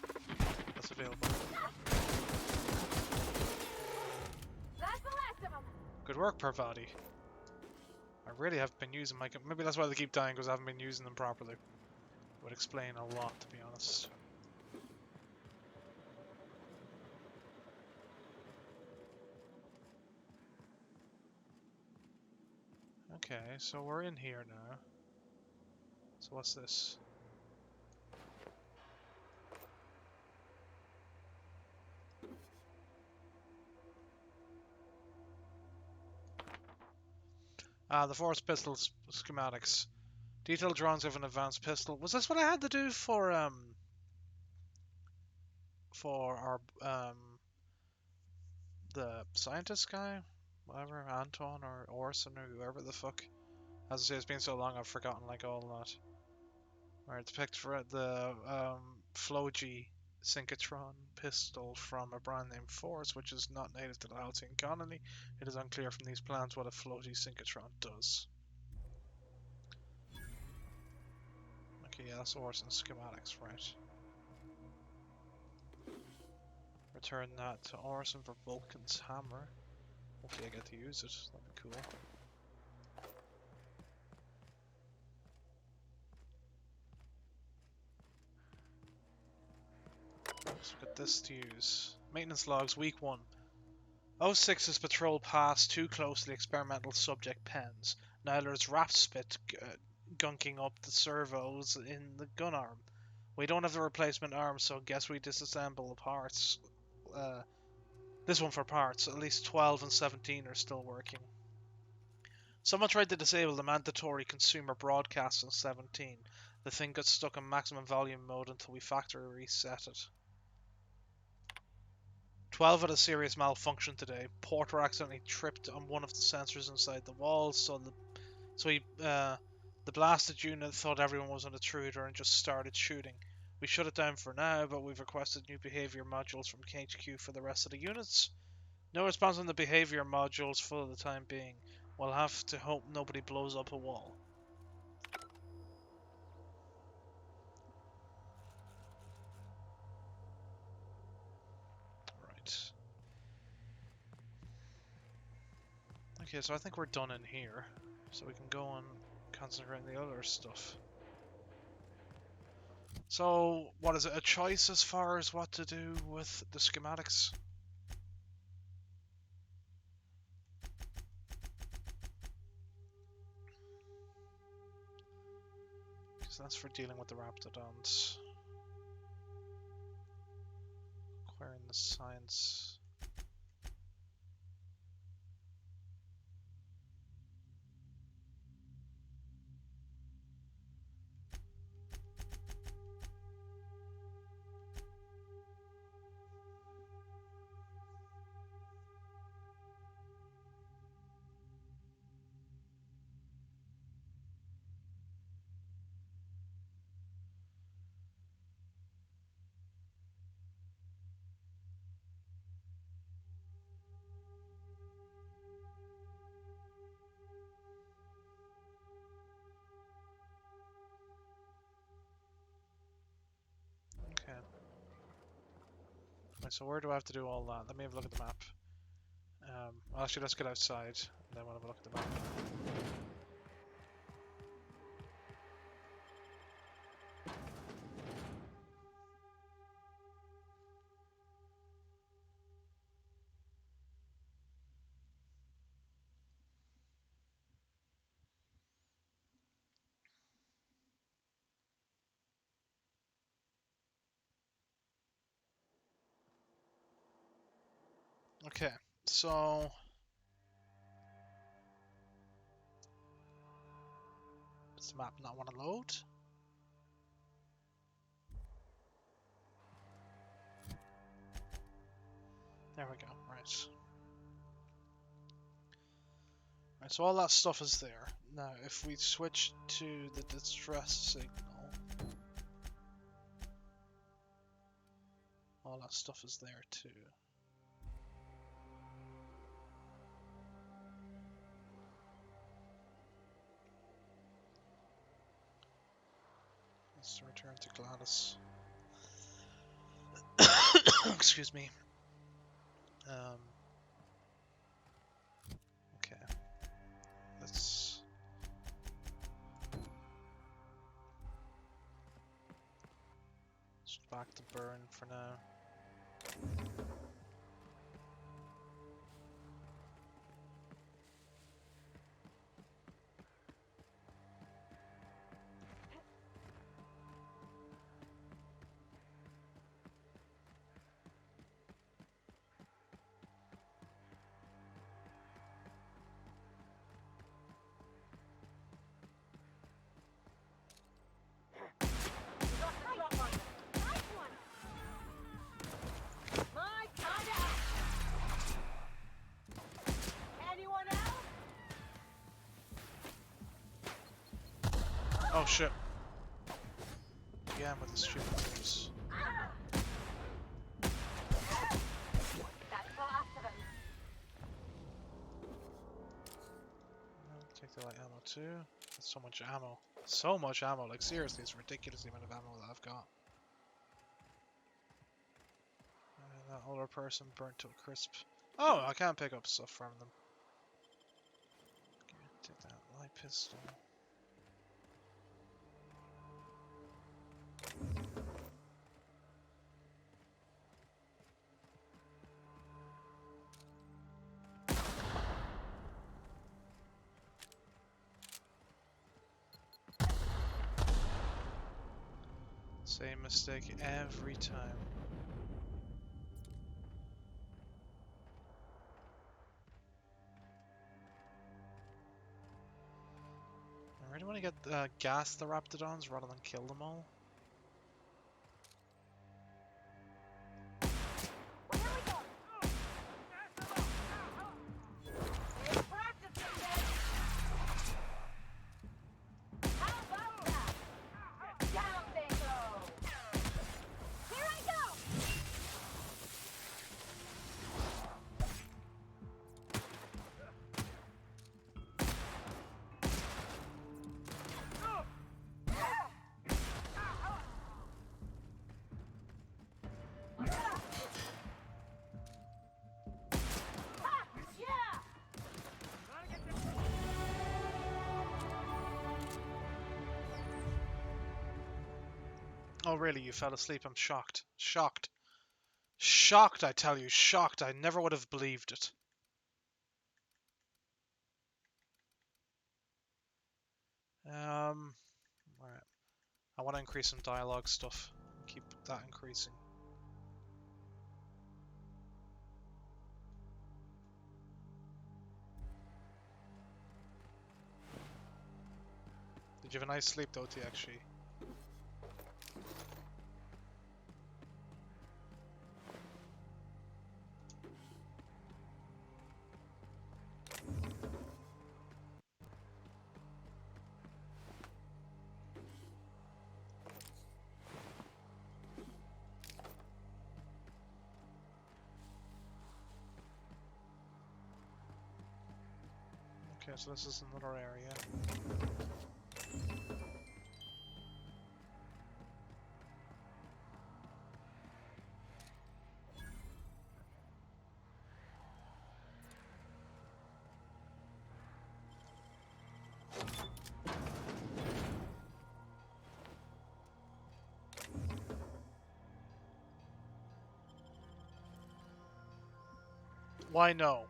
that's available. That's the last of them. Good work, Parvati. I really haven't been using my... Maybe that's why they keep dying, because I haven't been using them properly. Would explain a lot, to be honest. Okay, so we're in here now. So what's this? The force pistols schematics. Detailed drawings of an advanced pistol. Was this what I had to do for our the scientist guy? Whatever, Anton or Orson or whoever the fuck. As I say, it's been so long I've forgotten like all that. Where it's picked for the Floji synchrotron pistol from a brand named Force, which is not native to the Halcyon colony. It is unclear from these plans what a Floji synchrotron does. Okay, yeah, that's Orson's schematics, right. Return that to Orson for Vulcan's hammer. Hopefully I get to use it, that'd be cool. Let's look at this to use. Maintenance logs, week 1. 06's patrol passed too close to the experimental subject pens. Nyler's rap spit gunking up the servos in the gun arm. We don't have the replacement arm, so guess we disassemble the parts. This one for parts. At least 12 and 17 are still working. Someone tried to disable the mandatory consumer broadcast on 17. The thing got stuck in maximum volume mode until we factory reset it. 12 had a serious malfunction today. Porter accidentally tripped on one of the sensors inside the wall, so the blasted unit thought everyone was an intruder and just started shooting. We shut it down for now, but we've requested new behavior modules from HQ for the rest of the units. No response on the behavior modules for the time being. We'll have to hope nobody blows up a wall. Right. Okay, so I think we're done in here. So we can go and concentrate on the other stuff. So, what is it? A choice as far as what to do with the schematics? Because that's for dealing with the Raptidons. Acquiring the science. Okay. Right, so where do I have to do all that? Let me have a look at the map. Actually, let's get outside, and then we'll have a look at the map. Okay, so... Does the map not want to load? There we go, right. Right, so all that stuff is there. Now, if we switch to the distress signal... All that stuff is there too. Let's return to Gladys. Excuse me. Okay. Let's... back to burn for now. Oh shit. Again with the stupid moves. That's the last of them. Take the light ammo too. That's so much ammo. So much ammo. Like seriously, it's ridiculous the amount of ammo that I've got. That older person burnt to a crisp. Oh, I can't pick up stuff from them. Okay, take that light pistol. Same mistake every time. I really want to get gas the Raptidons rather than kill them all. Well, here we go. Here's practicing then. How about that? Down they go. Here I go. Ha! Yeah! Oh really, you fell asleep? I'm shocked. Shocked. Shocked, I tell you. Shocked. I never would have believed it. Alright. I want to increase some dialogue stuff. Keep that increasing. Did you have a nice sleep though, TXG? Okay, so this is another area. Why no?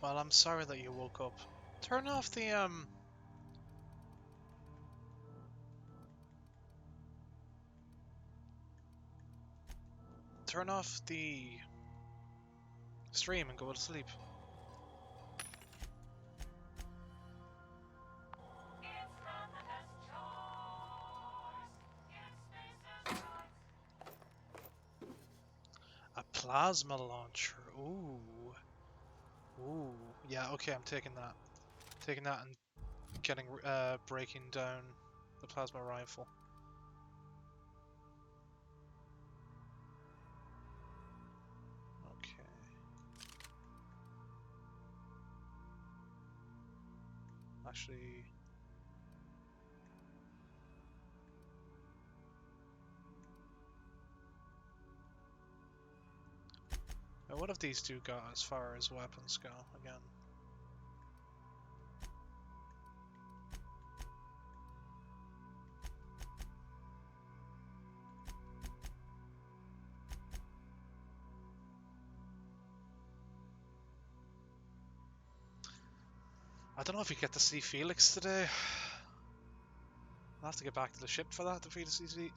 Well, I'm sorry that you woke up. Turn off the turn off the stream and go to sleep. A plasma launcher. Ooh. Ooh. Yeah, okay, I'm taking that. Taking that and getting breaking down the plasma rifle. Okay. Actually, now what have these two got as far as weapons go again? I don't know if you get to see Felix today. I'll have to get back to the ship for that for you to see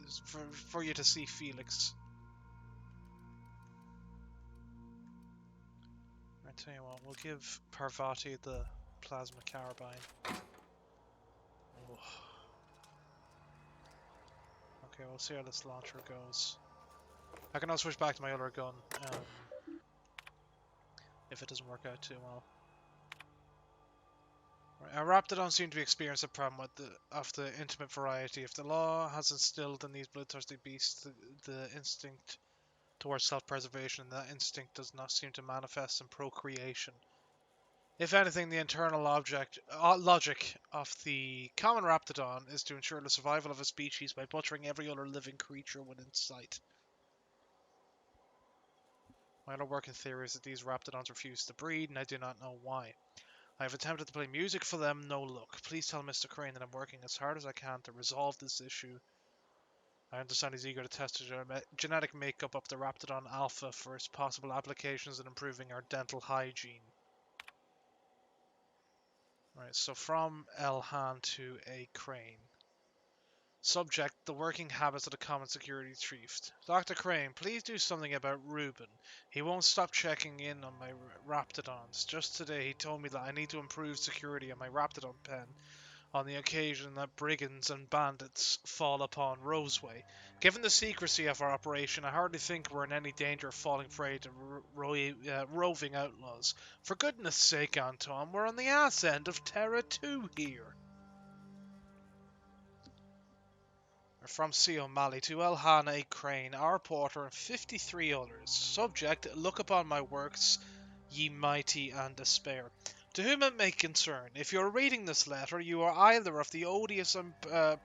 for you to see Felix. I tell you what, we'll give Parvati the plasma carbine. Oh. Okay, we'll see how this launcher goes. I can now switch back to my other gun if it doesn't work out too well. Right, our Raptidon seem to be experiencing a problem of the intimate variety. If the law has instilled in these bloodthirsty beasts the instinct towards self-preservation, that instinct does not seem to manifest in procreation. If anything, the internal logic of the common Raptidon is to ensure the survival of a species by butchering every other living creature within sight. My other working theory is that these Raptidons refuse to breed, and I do not know why. I have attempted to play music for them, no luck. Please tell Mr. Crane that I'm working as hard as I can to resolve this issue. I understand he's eager to test the genetic makeup of the Raptidon Alpha for its possible applications in improving our dental hygiene. Right, so from Elhan to a Crane. Subject, the working habits of the common security chief. Dr. Crane, please do something about Reuben. He won't stop checking in on my Raptidons. Just today he told me that I need to improve security on my Raptidon pen on the occasion that brigands and bandits fall upon Roseway. Given the secrecy of our operation, I hardly think we're in any danger of falling prey to roving outlaws. For goodness sake, Anton, we're on the ass end of Terra 2 here. From C. O'Malley to Elhan A. Crane, our porter, and 53 others. Subject, look upon my works, ye mighty, and despair. To whom it may concern, if you are reading this letter, you are either of the odious and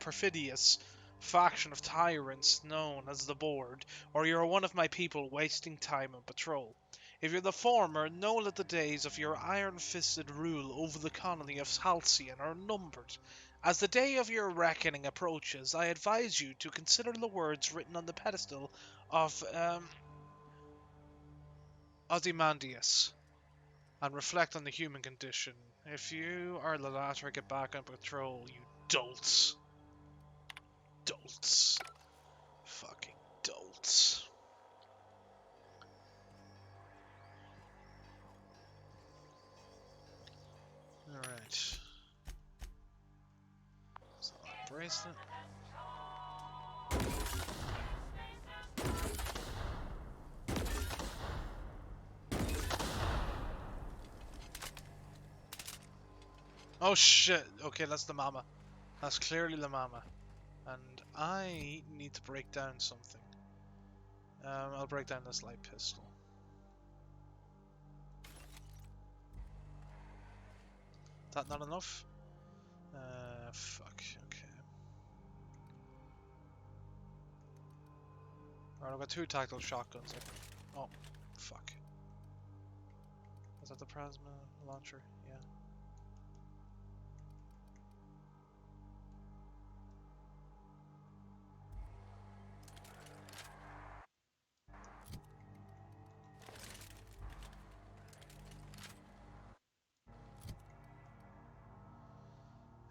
perfidious faction of tyrants known as the Board, or you are one of my people wasting time on patrol. If you're the former, know that the days of your iron-fisted rule over the colony of Halcyon are numbered. As the day of your reckoning approaches, I advise you to consider the words written on the pedestal of Ozymandias and reflect on the human condition. If you are the latter, get back on patrol, you dolts. Dolts. Fucking dolts. Alright. So that bracelet. Oh shit! Okay, that's the mama. That's clearly the mama. And I need to break down something. I'll break down this light pistol. That not enough? Fuck. Okay. Alright, I've got two tactical shotguns. Oh, fuck. Is that the plasma launcher? Yeah.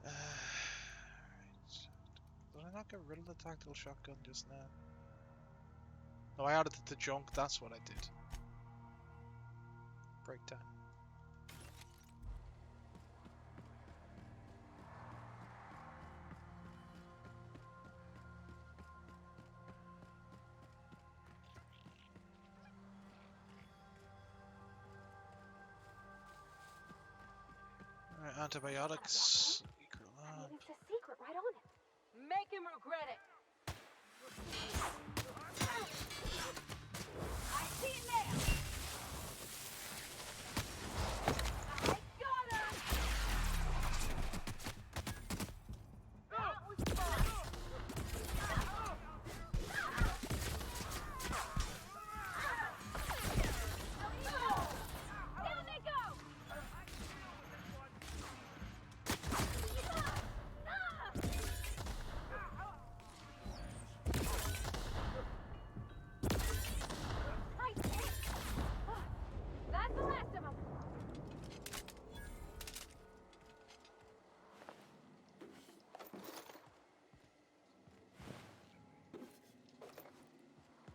Right. Did I not get rid of the tactical shotgun just now? No, I added it to junk, that's what I did. Breakdown. Alright, antibiotics. Secret I lab. mean, it's a secret right on it. Make him regret it. I see it now. I got him. That was fun. Down they go. Nice hit. That's the last of them.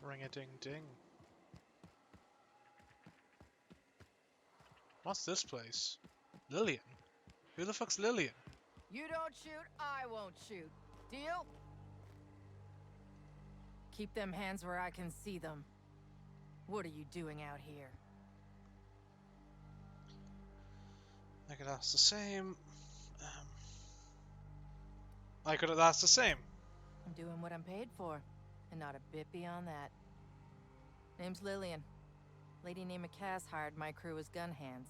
Ring a ding ding. What's this place? Lillian? Who the fuck's Lillian? You don't shoot, I won't shoot. Deal? Keep them hands where I can see them. What are you doing out here? I could ask the same. I could have asked the same. I'm doing what I'm paid for, and not a bit beyond that. Name's Lillian. Lady named Cass hired my crew as gun hands.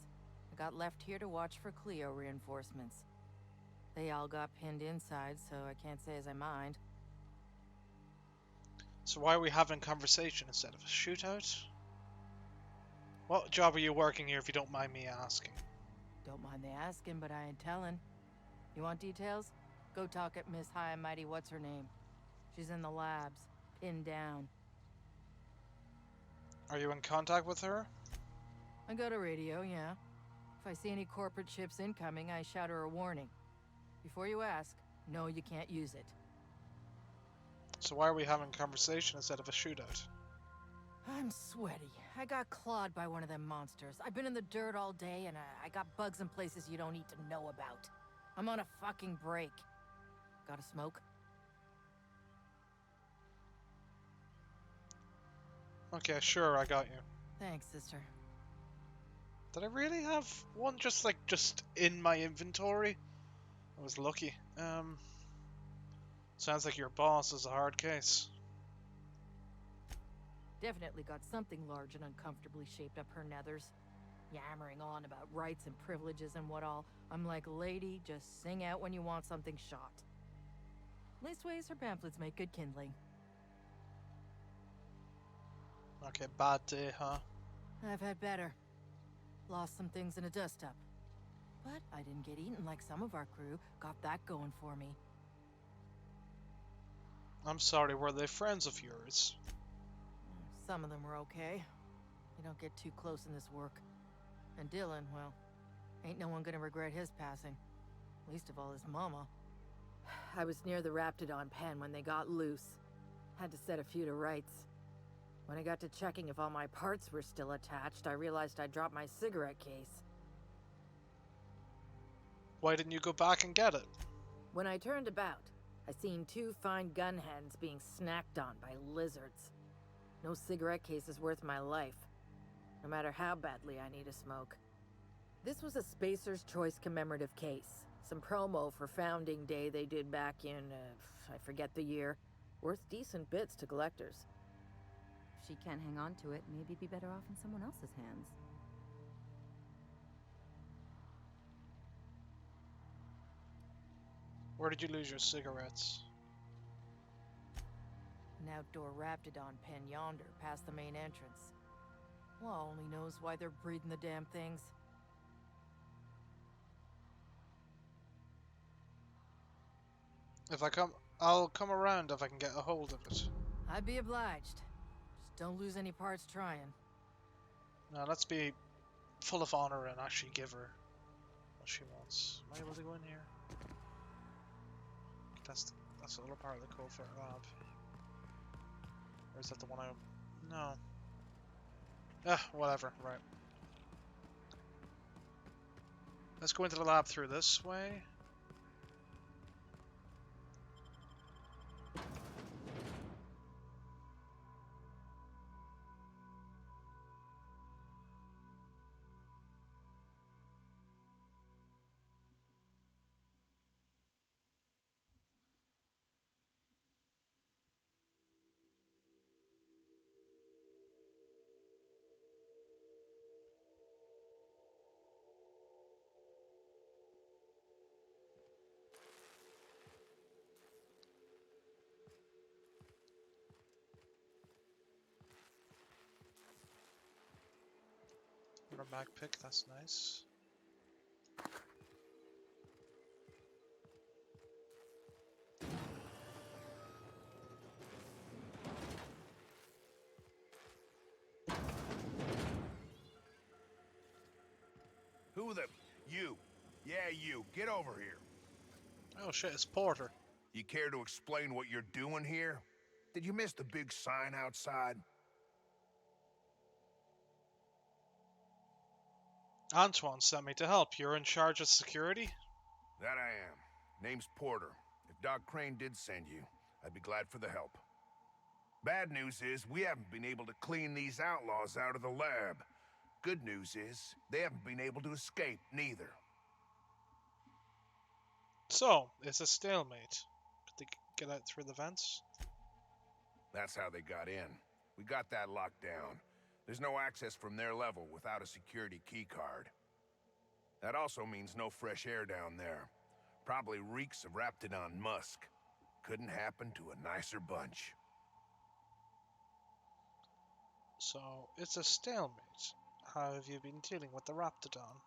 I got left here to watch for Cleo reinforcements. They all got pinned inside, so I can't say as I mind. So why are we having conversation instead of a shootout? What job are you working here if you don't mind me asking? Don't mind me asking, but I ain't telling. You want details? Go talk at Miss High and Mighty what's her name. She's in the labs, pinned down. Are you in contact with her? I got a radio, yeah. If I see any corporate ships incoming, I shout her a warning. Before you ask, no, you can't use it. So why are we having conversation instead of a shootout? I'm sweaty. I got clawed by one of them monsters. I've been in the dirt all day, and I got bugs in places you don't need to know about. I'm on a fucking break. Got a smoke? Okay, sure, I got you. Thanks, sister. Did I really have one just in my inventory? I was lucky. Sounds like your boss is a hard case. Definitely got something large and uncomfortably shaped up her nethers. Yammering on about rights and privileges and what all. I'm like, lady, just sing out when you want something shot. Leastways, her pamphlets make good kindling. Okay, bad day, huh? I've had better. Lost some things in a dust-up. But I didn't get eaten like some of our crew. Got that going for me. I'm sorry, were they friends of yours? Some of them were okay. You don't get too close in this work. And Dylan, well, ain't no one gonna regret his passing. Least of all his mama. I was near the Raptidon pen when they got loose. Had to set a few to rights. When I got to checking if all my parts were still attached, I realized I'd dropped my cigarette case. Why didn't you go back and get it? When I turned about, I seen two fine gun hands being snacked on by lizards. No cigarette case is worth my life, no matter how badly I need a smoke. This was a Spacer's Choice commemorative case. Some promo for Founding Day they did back in, I forget the year. Worth decent bits to collectors. If she can't hang on to it, maybe it'd be better off in someone else's hands. Where did you lose your cigarettes? An outdoor Raptidon pen yonder, past the main entrance. Law only knows why they're breeding the damn things. If I come, I'll come around if I can get a hold of it. I'd be obliged. Just don't lose any parts trying. Now let's be full of honor and actually give her what she wants. Am I able to go in here? That's the other part of the covert lab. Or is that the one I'm No. Whatever. Right. Let's go into the lab through this way. Got a mag pick, that's nice. Who the... You. Yeah, you. Get over here. Oh shit, it's Porter. You care to explain what you're doing here? Did you miss the big sign outside? Antoine sent me to help. You're in charge of security? That I am. Name's Porter. If Doc Crane did send you, I'd be glad for the help. Bad news is, we haven't been able to clean these outlaws out of the lab. Good news is, they haven't been able to escape, neither. So, it's a stalemate. Could they get out through the vents? That's how they got in. We got that locked down. There's no access from their level without a security keycard. That also means no fresh air down there. Probably reeks of Raptidon musk. Couldn't happen to a nicer bunch. So, it's a stalemate. How have you been dealing with the Raptidon?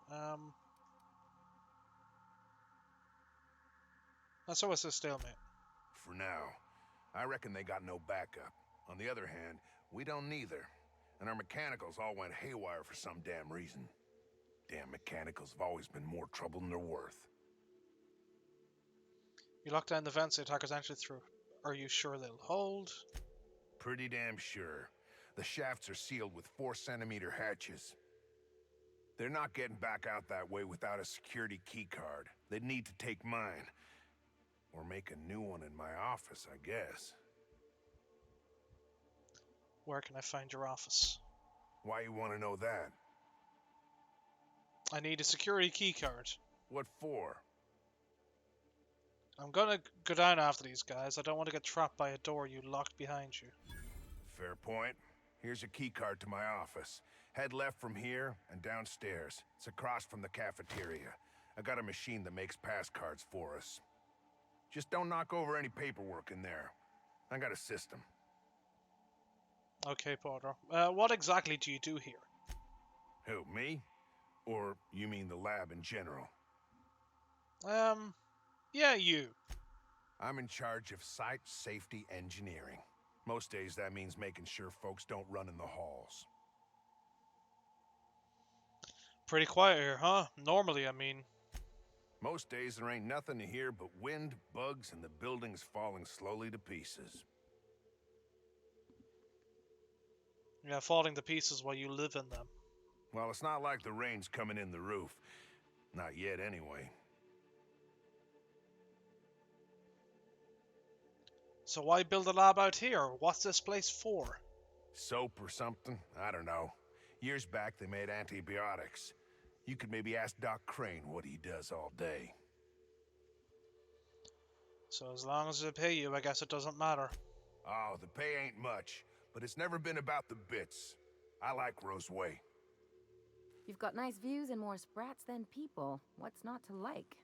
So it's a stalemate. For now. I reckon they got no backup. On the other hand, we don't neither. And our mechanicals all went haywire for some damn reason. Damn mechanicals have always been more trouble than they're worth. You lock down the vents the attackers enter through. Are you sure they'll hold? Pretty damn sure. The shafts are sealed with 4-centimeter hatches. They're not getting back out that way without a security keycard. They'd need to take mine. Or make a new one in my office, I guess. Where can I find your office? Why you want to know that? I need a security keycard. What for? I'm gonna go down after these guys. I don't want to get trapped by a door you locked behind you. Fair point. Here's a keycard to my office. Head left from here and downstairs. It's across from the cafeteria. I got a machine that makes pass cards for us. Just don't knock over any paperwork in there. I got a system. Okay, Porter. What exactly do you do here? Who, me? Or you mean the lab in general? Yeah, you. I'm in charge of site safety engineering. Most days that means making sure folks don't run in the halls. Pretty quiet here, huh? Normally, I mean. Most days there ain't nothing to hear but wind, bugs, and the buildings falling slowly to pieces. Yeah, falling to pieces while you live in them. Well, it's not like the rain's coming in the roof. Not yet, anyway. So why build a lab out here? What's this place for? Soap or something? I don't know. Years back, they made antibiotics. You could maybe ask Doc Crane what he does all day. So as long as they pay you, I guess it doesn't matter. Oh, the pay ain't much, but it's never been about the bits. I like Roseway. You've got nice views and more sprats than people. What's not to like?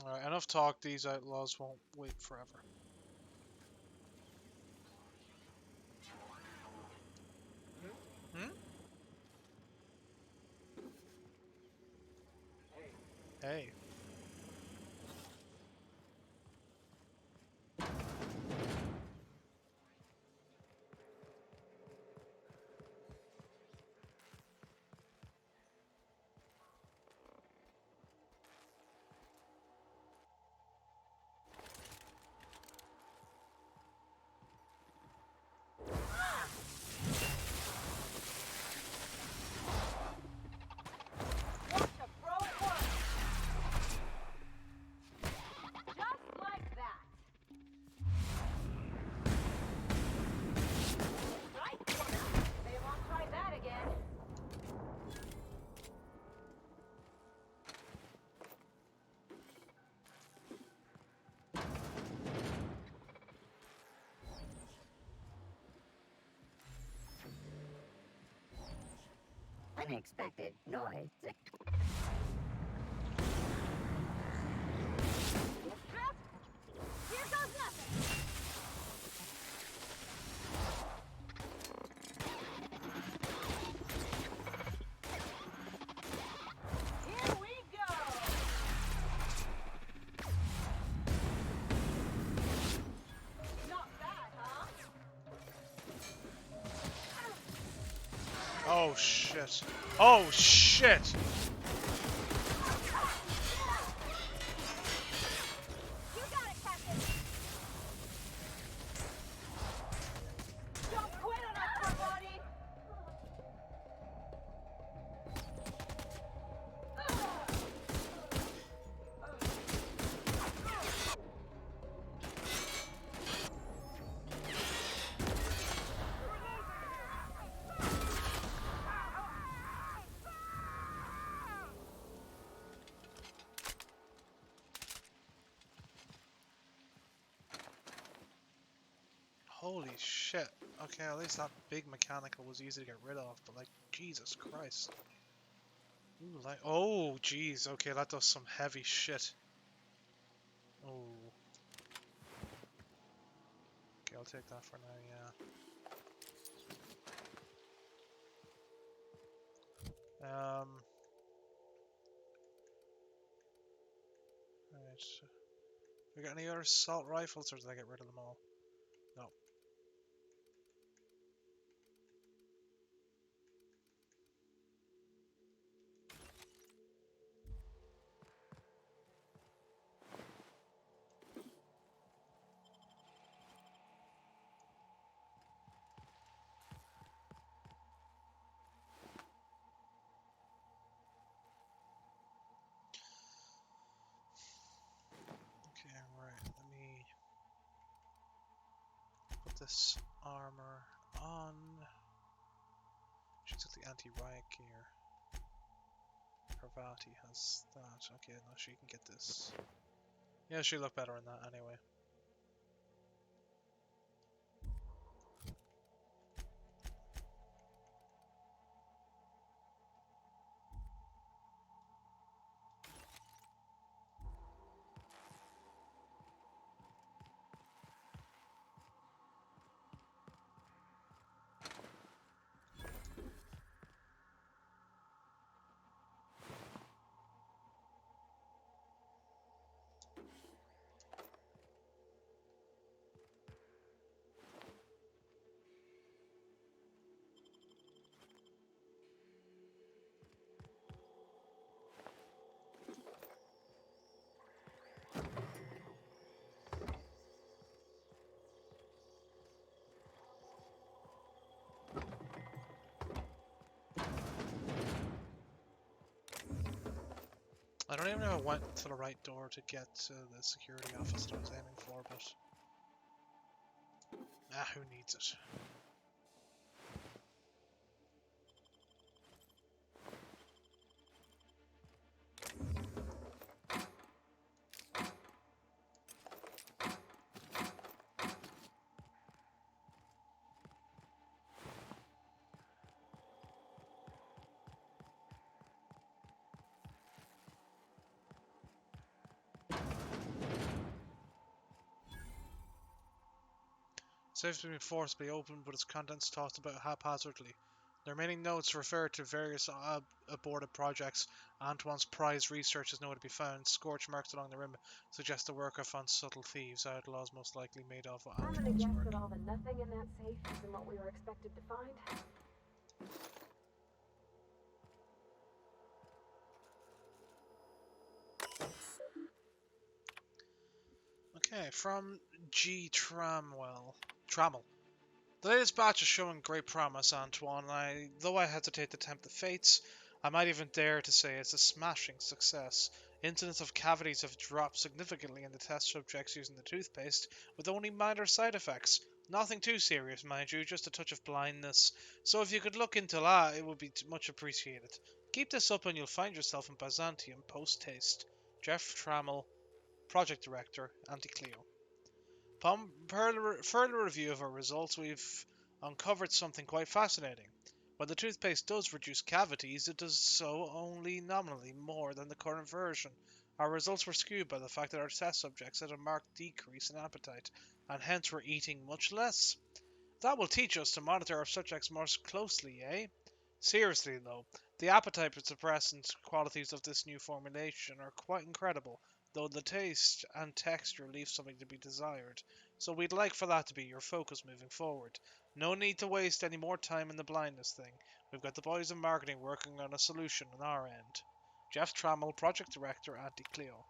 Alright, enough talk. These outlaws won't wait forever. Hmm? Hey. unexpected noise. Here goes nothing. Here we go. Not bad, huh? Oh shit. Oh shit! You got it, Captain. Don't quit on us, buddy. Holy shit. Okay, at least that big mechanical was easy to get rid of, but like, Jesus Christ. Ooh, like, oh, jeez. Okay, that does some heavy shit. Oh. Okay, I'll take that for now, yeah. Right. We got any other assault rifles, or did I get rid of them all? No. Okay, right. Let me put this armor on. She's got the anti-riot gear. Parvati has that. Okay, now she can get this. Yeah, she look better in that anyway. I don't even know if I went to the right door to get to the security office that I was aiming for, but... Ah, who needs it? Safe has been forcibly opened, but its contents tossed about haphazardly. The remaining notes refer to various aborted projects. Antoine's prized research is nowhere to be found. Scorch marks along the rim suggest the worker found subtle thieves, outlaws most likely made off I'm gonna Antoine's guess work. that all the nothing in that safe isn't what we were expected to find. Okay, from G. Trammell. The latest batch is showing great promise, Antoine, and though I hesitate to tempt the fates, I might even dare to say it's a smashing success. Incidents of cavities have dropped significantly in the test subjects using the toothpaste, with only minor side effects. Nothing too serious, mind you, just a touch of blindness. So if you could look into that, it would be much appreciated. Keep this up and you'll find yourself in Byzantium post-haste. Jeff Trammell, Project Director, Anti-Cleo. Upon further review of our results, we've uncovered something quite fascinating. While the toothpaste does reduce cavities, it does so only nominally more than the current version. Our results were skewed by the fact that our test subjects had a marked decrease in appetite, and hence were eating much less. That will teach us to monitor our subjects more closely, eh? Seriously, though, the appetite suppressant qualities of this new formulation are quite incredible, though the taste and texture leave something to be desired. So we'd like for that to be your focus moving forward. No need to waste any more time in the blindness thing. We've got the boys in marketing working on a solution on our end. Jeff Trammell, Project Director, Auntie Cleo.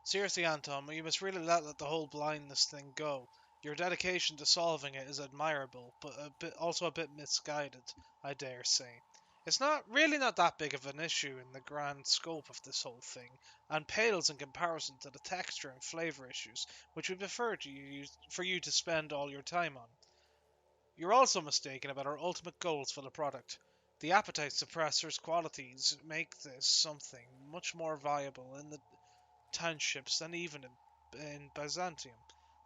Seriously, Anton, you must really let the whole blindness thing go. Your dedication to solving it is admirable, but also a bit misguided, I dare say. It's not that big of an issue in the grand scope of this whole thing, and pales in comparison to the texture and flavor issues, which we prefer for you to spend all your time on. You're also mistaken about our ultimate goals for the product. The appetite suppressor's qualities make this something much more viable in the townships than even in Byzantium.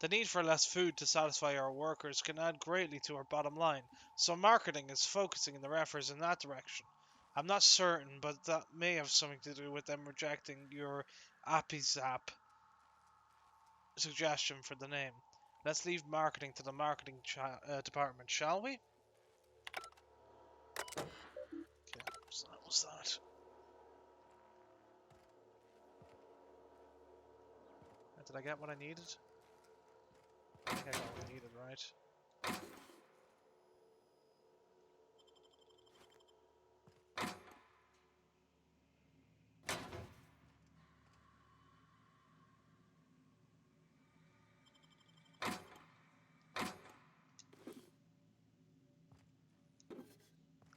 The need for less food to satisfy our workers can add greatly to our bottom line, so marketing is focusing their efforts in that direction. I'm not certain, but that may have something to do with them rejecting your Appizap suggestion for the name. Let's leave marketing to the marketing department, shall we? Okay, so that was that. Did I get what I needed? I think I got what I needed, right?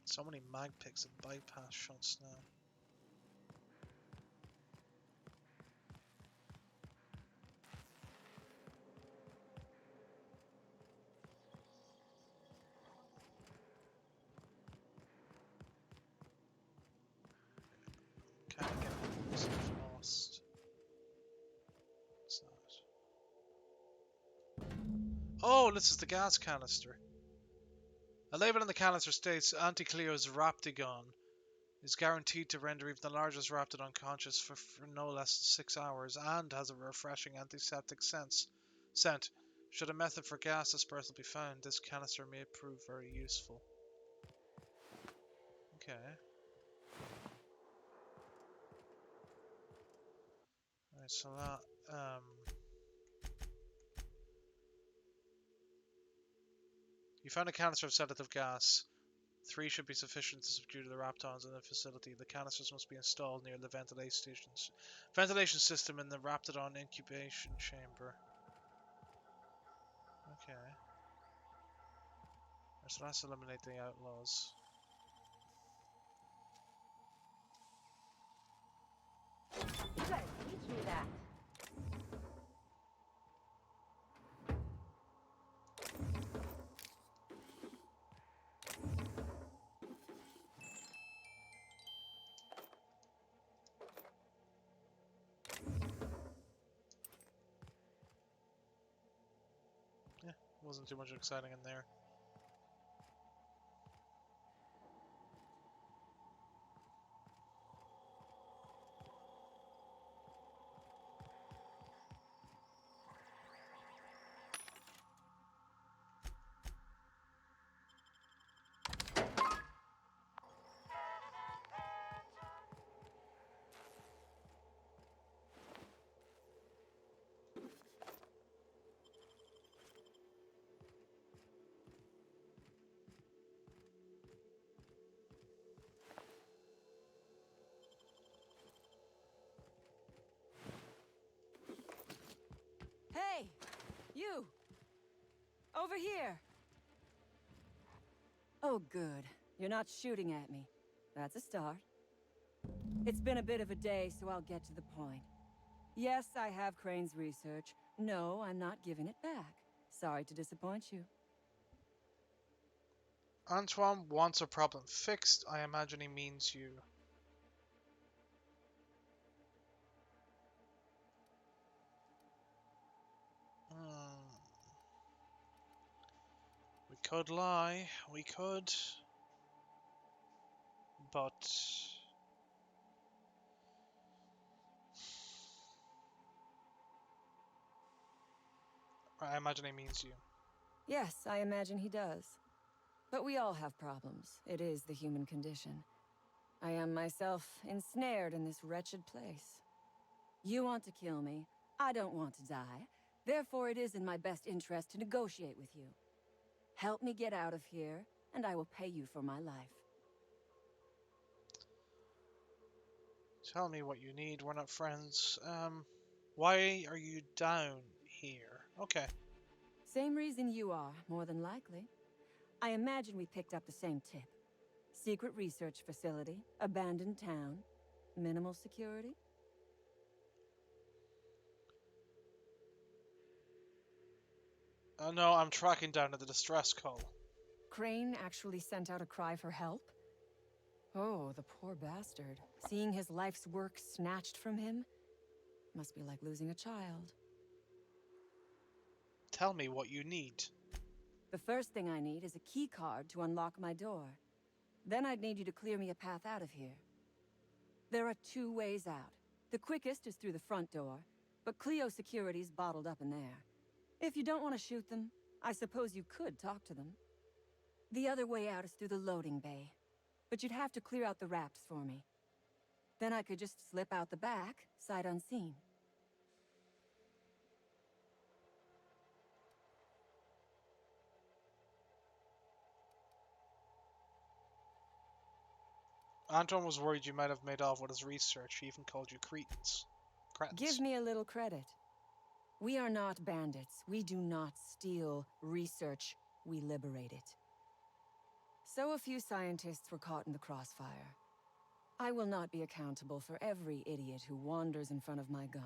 So many mag picks and bypass shots now. Can't get myself lost. What's that? Oh, this is the gas canister. A label on the canister states Auntie Cleo's Raptigon is guaranteed to render even the largest raptid unconscious for no less than 6 hours and has a refreshing antiseptic scent. Should a method for gas dispersal be found, this canister may prove very useful. Okay. Alright, so that you found a canister of sedative gas. 3 should be sufficient to subdue the raptons in the facility. The canisters must be installed near the ventilation system in the Raptidon incubation chamber. Okay. So let's eliminate the outlaws. You gotta teach me that. Yeah, wasn't too much exciting in there. Hey! You! Over here! Oh, good. You're not shooting at me. That's a start. It's been a bit of a day, so I'll get to the point. Yes, I have Crane's research. No, I'm not giving it back. Sorry to disappoint you. Antoine wants a problem fixed. I imagine he means you. We could lie. We could. but I imagine he means you. Yes, I imagine he does. But we all have problems. It is the human condition. I am myself ensnared in this wretched place. You want to kill me. I don't want to die. Therefore, it is in my best interest to negotiate with you. Help me get out of here, and I will pay you for my life. Tell me what you need. We're not friends. Why are you down here? Okay. Same reason you are, more than likely. I imagine we picked up the same tip. Secret research facility, abandoned town, minimal security. No, I'm tracking down the distress call. Crane actually sent out a cry for help? Oh, the poor bastard. Seeing his life's work snatched from him must be like losing a child. Tell me what you need. The first thing I need is a key card to unlock my door. Then I'd need you to clear me a path out of here. There are 2 ways out. The quickest is through the front door, but Cleo Security's bottled up in there. If you don't want to shoot them, I suppose you could talk to them. The other way out is through the loading bay, but you'd have to clear out the wraps for me. Then I could just slip out the back, sight unseen. Anton was worried you might have made off with his research. He even called you cretins. Give me a little credit. We are not bandits. We do not steal research. We liberate it. So a few scientists were caught in the crossfire. I will not be accountable for every idiot who wanders in front of my gun.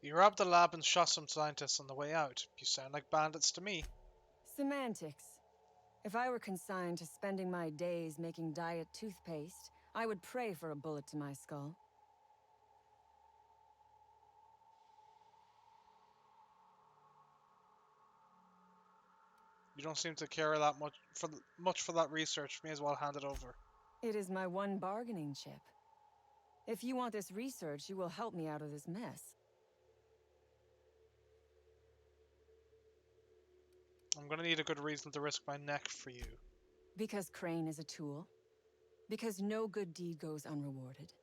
You robbed the lab and shot some scientists on the way out. You sound like bandits to me. Semantics. If I were consigned to spending my days making diet toothpaste, I would pray for a bullet to my skull. You don't seem to care that much for that research. May as well hand it over. It is my one bargaining chip. If you want this research, you will help me out of this mess. I'm gonna need a good reason to risk my neck for you. Because Crane is a tool. Because no good deed goes unrewarded.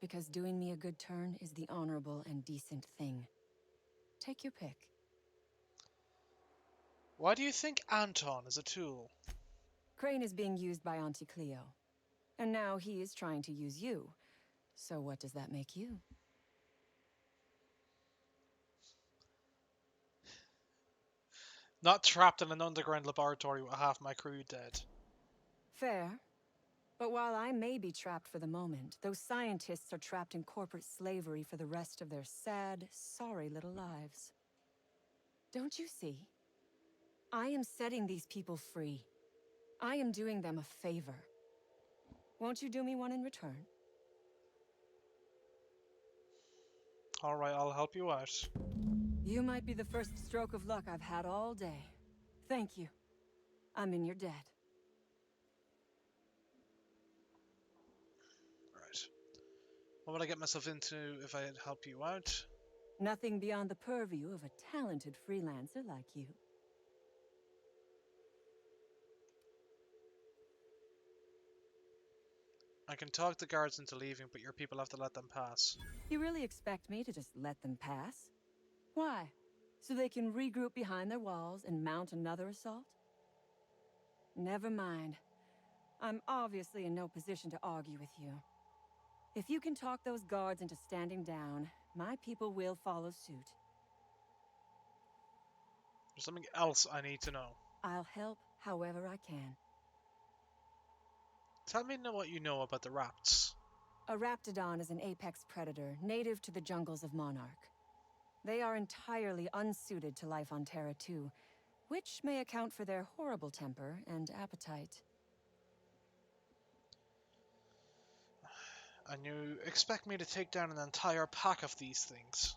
Because doing me a good turn is the honorable and decent thing. Take your pick. Why do you think Anton is a tool? Crane is being used by Auntie Cleo. And now he is trying to use you. So what does that make you? Not trapped in an underground laboratory with half my crew dead. Fair. But while I may be trapped for the moment, those scientists are trapped in corporate slavery for the rest of their sad, sorry little lives. Don't you see? I am setting these people free. I am doing them a favor. Won't you do me one in return? Alright, I'll help you out. You might be the first stroke of luck I've had all day. Thank you. I'm in your debt. Right. What would I get myself into if I help you out? Nothing beyond the purview of a talented freelancer like you. I can talk the guards into leaving, but your people have to let them pass. You really expect me to just let them pass? Why? So they can regroup behind their walls and mount another assault? Never mind. I'm obviously in no position to argue with you. If you can talk those guards into standing down, my people will follow suit. There's something else I need to know. I'll help however I can. Tell me what you know about the rats. A raptidon is an apex predator, native to the jungles of Monarch. They are entirely unsuited to life on Terra 2, which may account for their horrible temper and appetite. And you expect me to take down an entire pack of these things?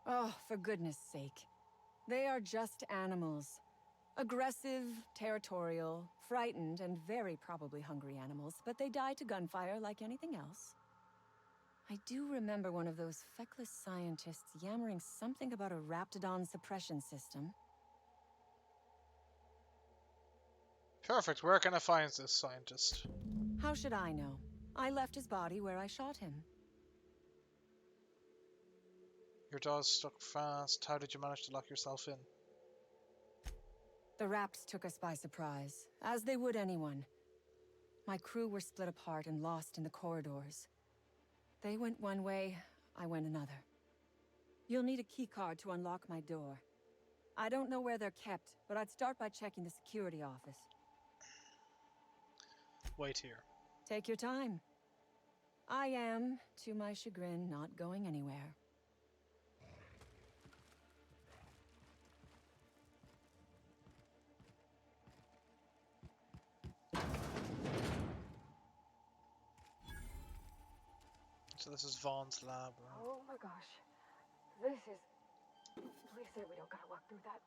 Oh, for goodness sake. They are just animals. Aggressive, territorial, frightened, and very probably hungry animals, but they die to gunfire like anything else. I do remember one of those feckless scientists yammering something about a raptidon suppression system. Perfect. Where can I find this scientist? How should I know? I left his body where I shot him. Your dog's stuck fast. How did you manage to lock yourself in? The Raps took us by surprise, as they would anyone. My crew were split apart and lost in the corridors. They went one way, I went another. You'll need a keycard to unlock my door. I don't know where they're kept, but I'd start by checking the security office. Wait here. Take your time. I am, to my chagrin, not going anywhere. So this is Vaughn's lab, right? Oh my gosh. This is... Please say we don't gotta walk through that.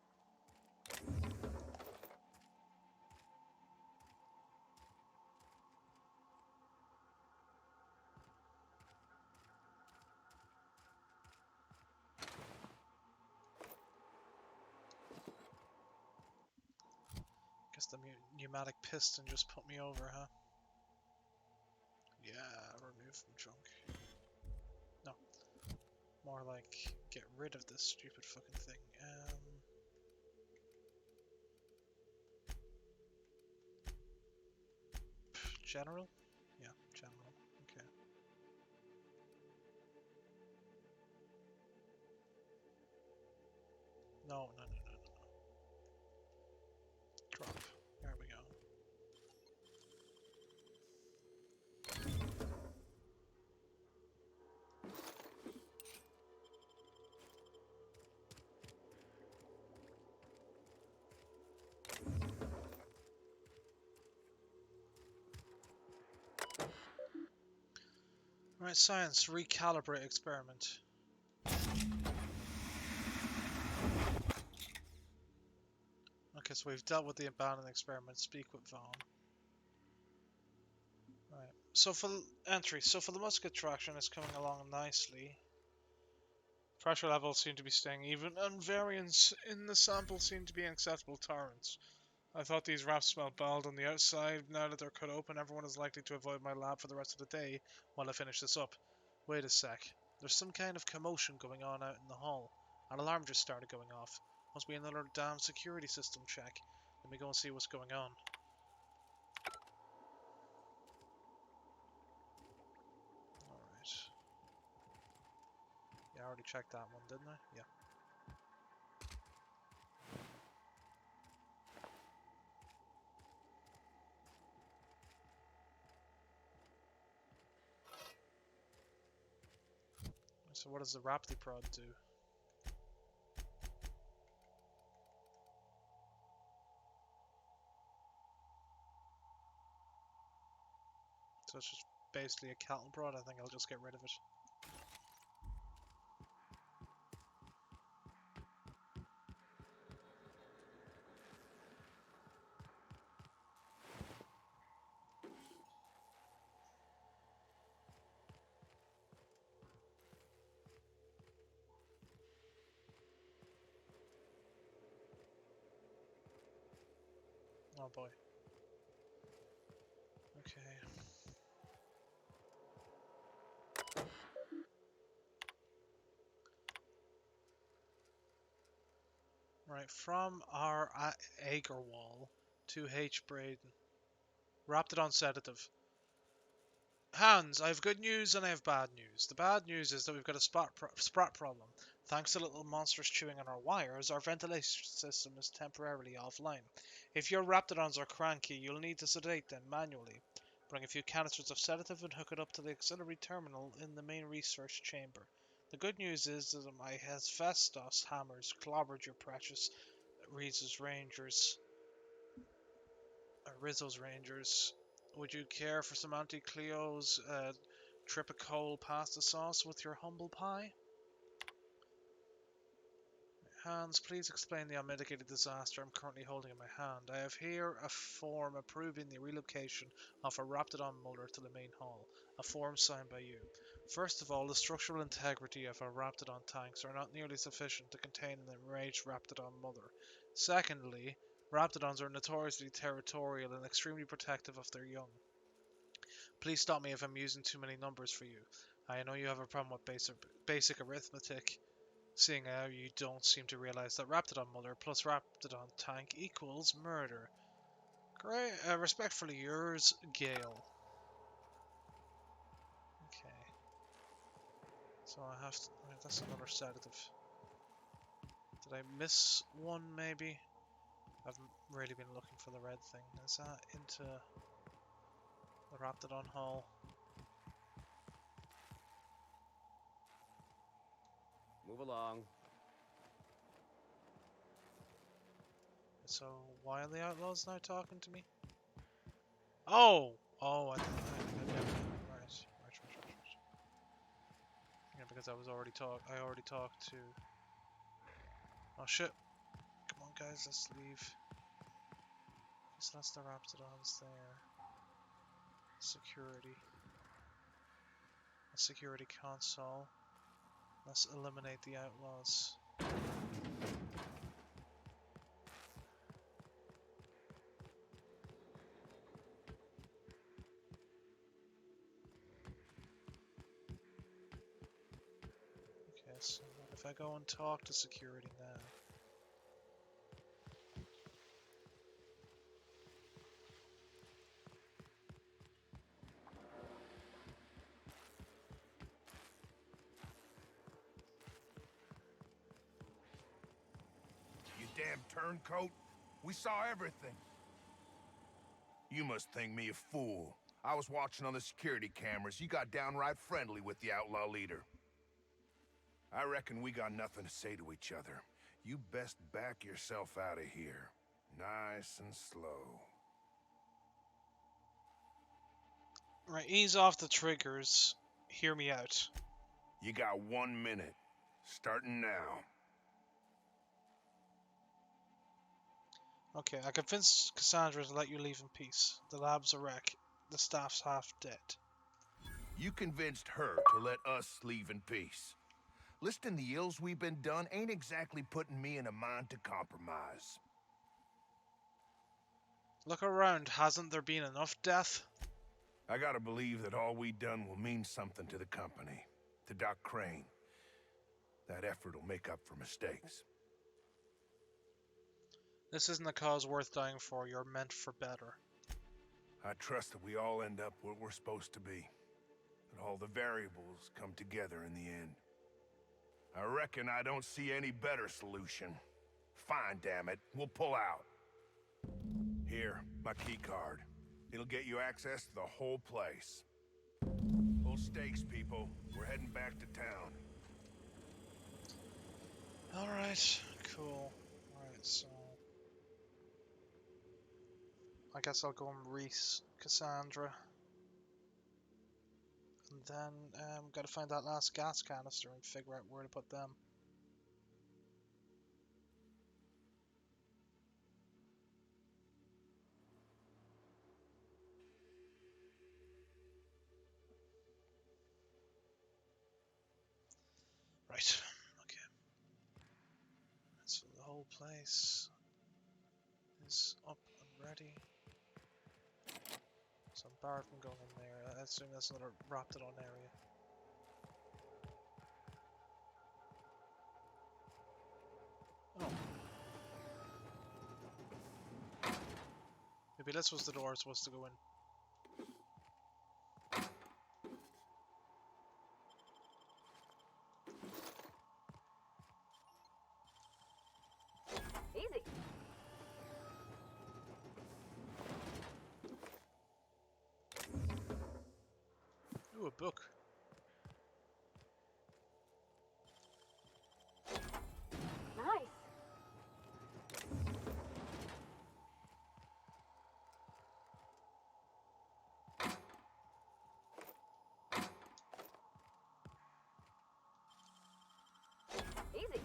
Guess the pneumatic piston just put me over, huh? Yeah, remove from junk. No. More like, get rid of this stupid fucking thing. General? Yeah, general. Okay. No, no, no, no, no, no. Drop. There we go. Right, science, recalibrate experiment. Okay, so we've dealt with the abandoned experiment. Speak with Vaughn. Right. So for entry, so for the musket traction, it's coming along nicely. Pressure levels seem to be staying even, and variance in the sample seem to be in acceptable tolerance. I thought these wraps smelled bald on the outside. Now that they're cut open, everyone is likely to avoid my lab for the rest of the day while I finish this up. Wait a sec. There's some kind of commotion going on out in the hall. An alarm just started going off. Must be another damn security system check. Let me go and see what's going on. Alright. Yeah, I already checked that one, didn't I? Yeah. So what does the Rapti prod do? So it's just basically a cattle prod. I think I'll just get rid of it. Oh boy. Okay. Right, from our Agarwal to H. Braden. Wrapped it on sedative. Hans, I have good news and I have bad news. The bad news is that we've got a sprat problem. Thanks to little monsters chewing on our wires, our ventilation system is temporarily offline. If your Raptidons are cranky, you'll need to sedate them manually. Bring a few canisters of sedative and hook it up to the auxiliary terminal in the main research chamber. The good news is that my Hephaestus hammers clobbered your precious Rizzo's Rangers. Would you care for some Auntie Cleo's tripicole pasta sauce with your humble pie? Hans, please explain the unmitigated disaster I'm currently holding in my hand. I have here a form approving the relocation of a Raptidon motor to the main hall, a form signed by you. First of all, the structural integrity of our Raptidon tanks are not nearly sufficient to contain an enraged Raptidon mother. Secondly, Raptidons are notoriously territorial and extremely protective of their young. Please stop me if I'm using too many numbers for you. I know you have a problem with basic arithmetic, seeing how you don't seem to realize that Raptidon Mother plus Raptidon Tank equals murder. Great, respectfully yours, Gale. Okay. So I have to, that's another sedative. Did I miss one maybe? I haven't really been looking for the red thing. Is that into the Raptidon Hall? Move along. So why are the outlaws now talking to me? Oh! Oh, I right. Yeah, because I already talked to... Oh shit. Come on guys, let's leave. So that's the Raptidons there. Security. A security console. Let's eliminate the outlaws. Okay, so if I go and talk to security now. You damn turncoat. We saw everything. You must think me a fool. I was watching on the security cameras. You got downright friendly with the outlaw leader. I reckon we got nothing to say to each other. You best back yourself out of here. Nice and slow. Right, ease off the triggers. Hear me out. You got 1 minute. Starting now. Okay, I convinced Cassandra to let you leave in peace. The lab's a wreck. The staff's half dead. You convinced her to let us leave in peace. Listing the ills we've been done ain't exactly putting me in a mind to compromise. Look around, hasn't there been enough death? I gotta believe that all we done will mean something to the company. To Doc Crane. That effort will make up for mistakes. This isn't a cause worth dying for. You're meant for better. I trust that we all end up where we're supposed to be. That all the variables come together in the end. I reckon I don't see any better solution. Fine, damn it. We'll pull out. Here, my key card. It'll get you access to the whole place. Full stakes, people. We're heading back to town. Alright, cool. Alright, so... I guess I'll go and Reese Cassandra. And then, gotta find that last gas canister and figure out where to put them. Right, okay. So the whole place is up and ready. So I'm barred from going in there. I assume that's another Raptidon area. Oh. Maybe this was the door I was supposed to go in. Easy. Ooh, a book. Nice. Easy.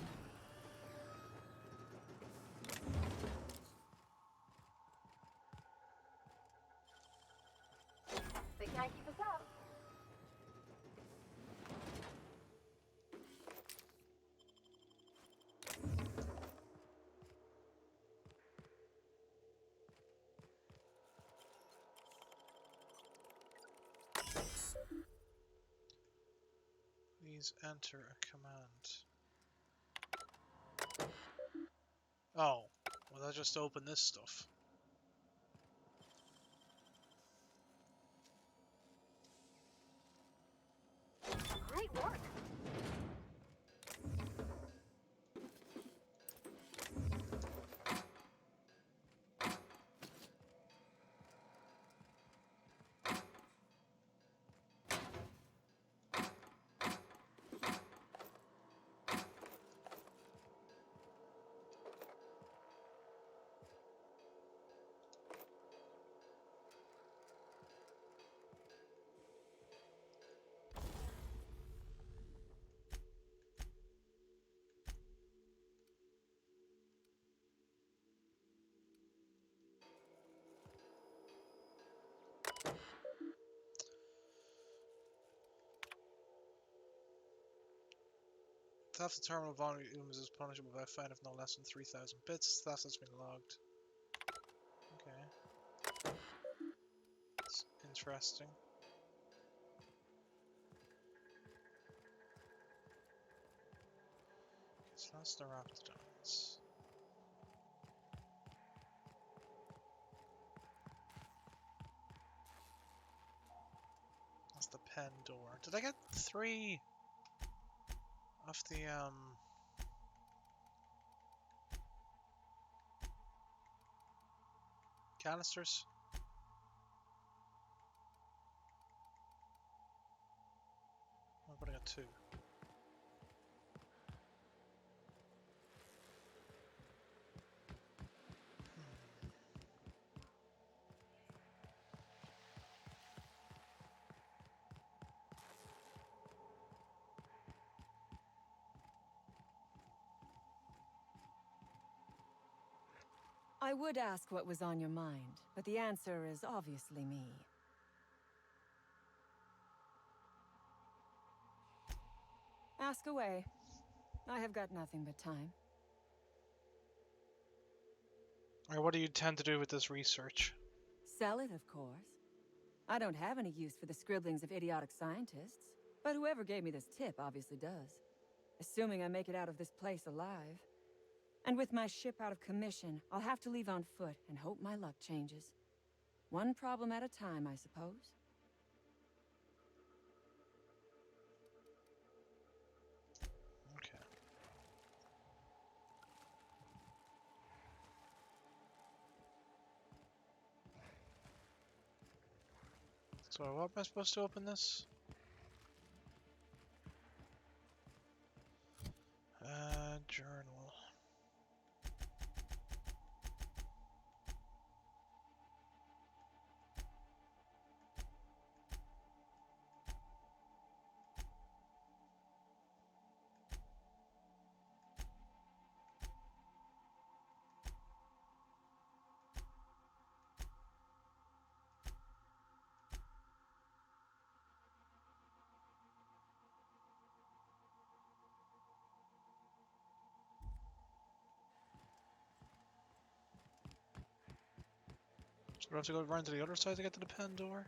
Please enter a command. Oh, well, I just opened this stuff. Great work. Theft of terminal volumes is punishable by a fine of no less than 3,000 bits. Theft has been logged. Okay. It's interesting. So that's the Raptidons. That's the pen door. Did I get 3 of the canisters? I've only got 2. I would ask what was on your mind, but the answer is obviously me. Ask away. I have got nothing but time. Or what do you tend to do with this research? Sell it, of course. I don't have any use for the scribblings of idiotic scientists, but whoever gave me this tip obviously does. Assuming I make it out of this place alive. And with my ship out of commission, I'll have to leave on foot and hope my luck changes. One problem at a time, I suppose. Okay. So what am I supposed to open this? Journal. So do I have to go around to the other side to get to the pen door?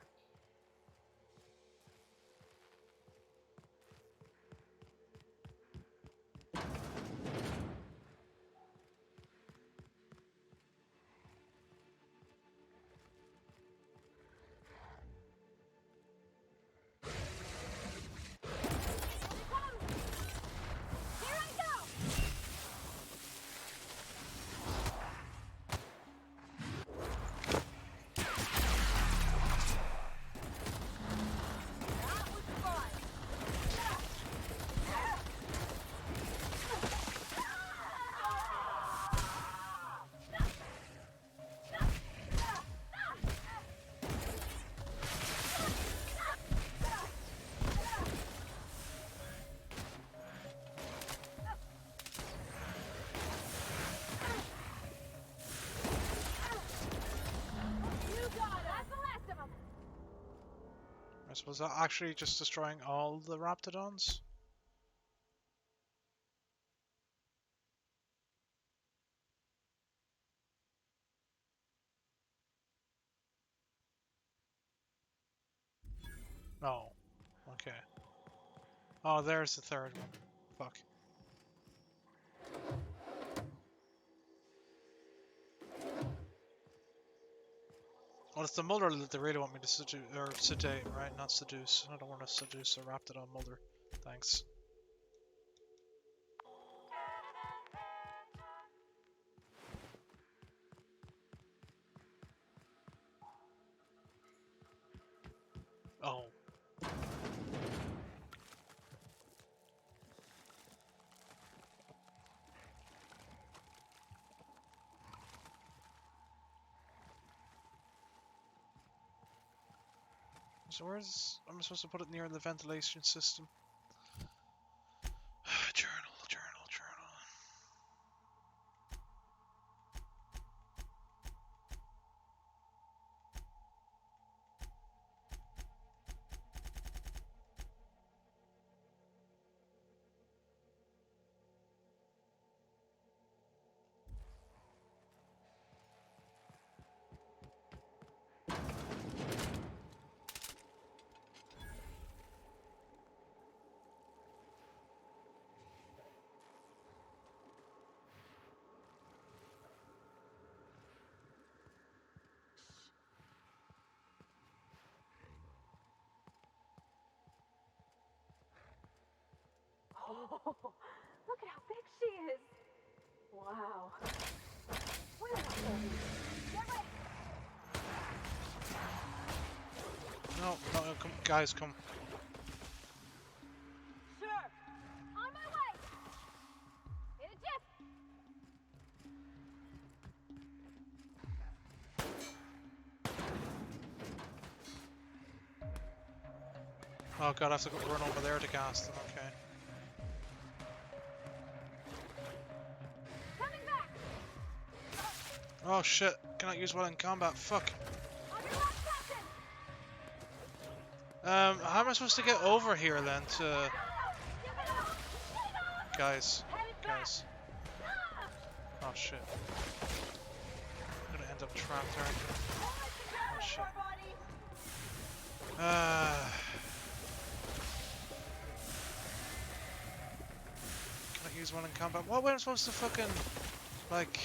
I suppose that actually just destroying all the Raptidons? Oh, okay. Oh, there's the third one. Fuck. Well, it's the mother that they really want me to seduce, or sedate, right? Not seduce. I don't want to seduce or wrapped it on mother. Thanks. Oh. So where's... am I supposed to put it near the ventilation system? Journal, journal, journal. Oh, look at how big she is. Wow. Where am I going? Get ready. No, no, come, guys, come. Sure. On my way. In a jiff. Oh god, I have to go run over there to cast them, okay. Coming back. Oh shit, cannot use well in combat, fuck. On your left, Captain. How am I supposed to get over here then to... Give it up. Give it up. Guys, Headed back. guys. Oh shit. I'm gonna end up trapped, aren't I? Oh shit. Can I use one in combat? What way am I supposed to fucking... like...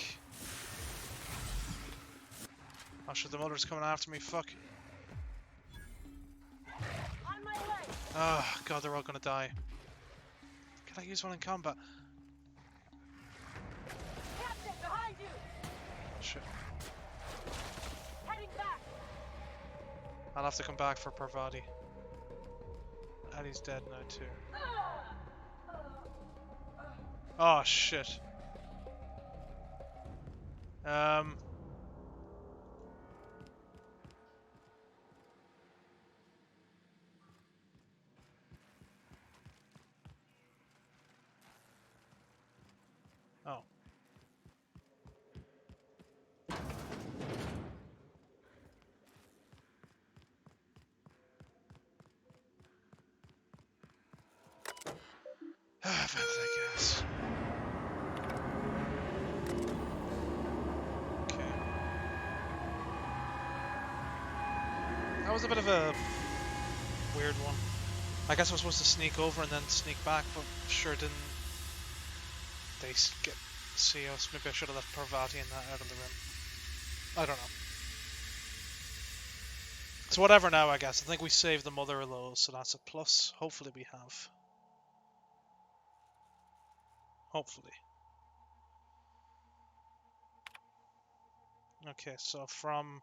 oh shit, the mother's coming after me, fuck. On my way. Oh god, they're all gonna die. Can I use one in combat? Captain, behind you. Shit. Heading back. I'll have to come back for Parvati. Addie's dead now too. Oh shit. Oh. Vent that gas. Okay. That was a bit of a weird one. I guess I was supposed to sneak over and then sneak back, but sure didn't. They get see us. Maybe I should have left Parvati in that out of the room. I don't know. It's whatever now, I guess. I think we saved the mother of those, so that's a plus. Hopefully we have. Hopefully. Okay, so from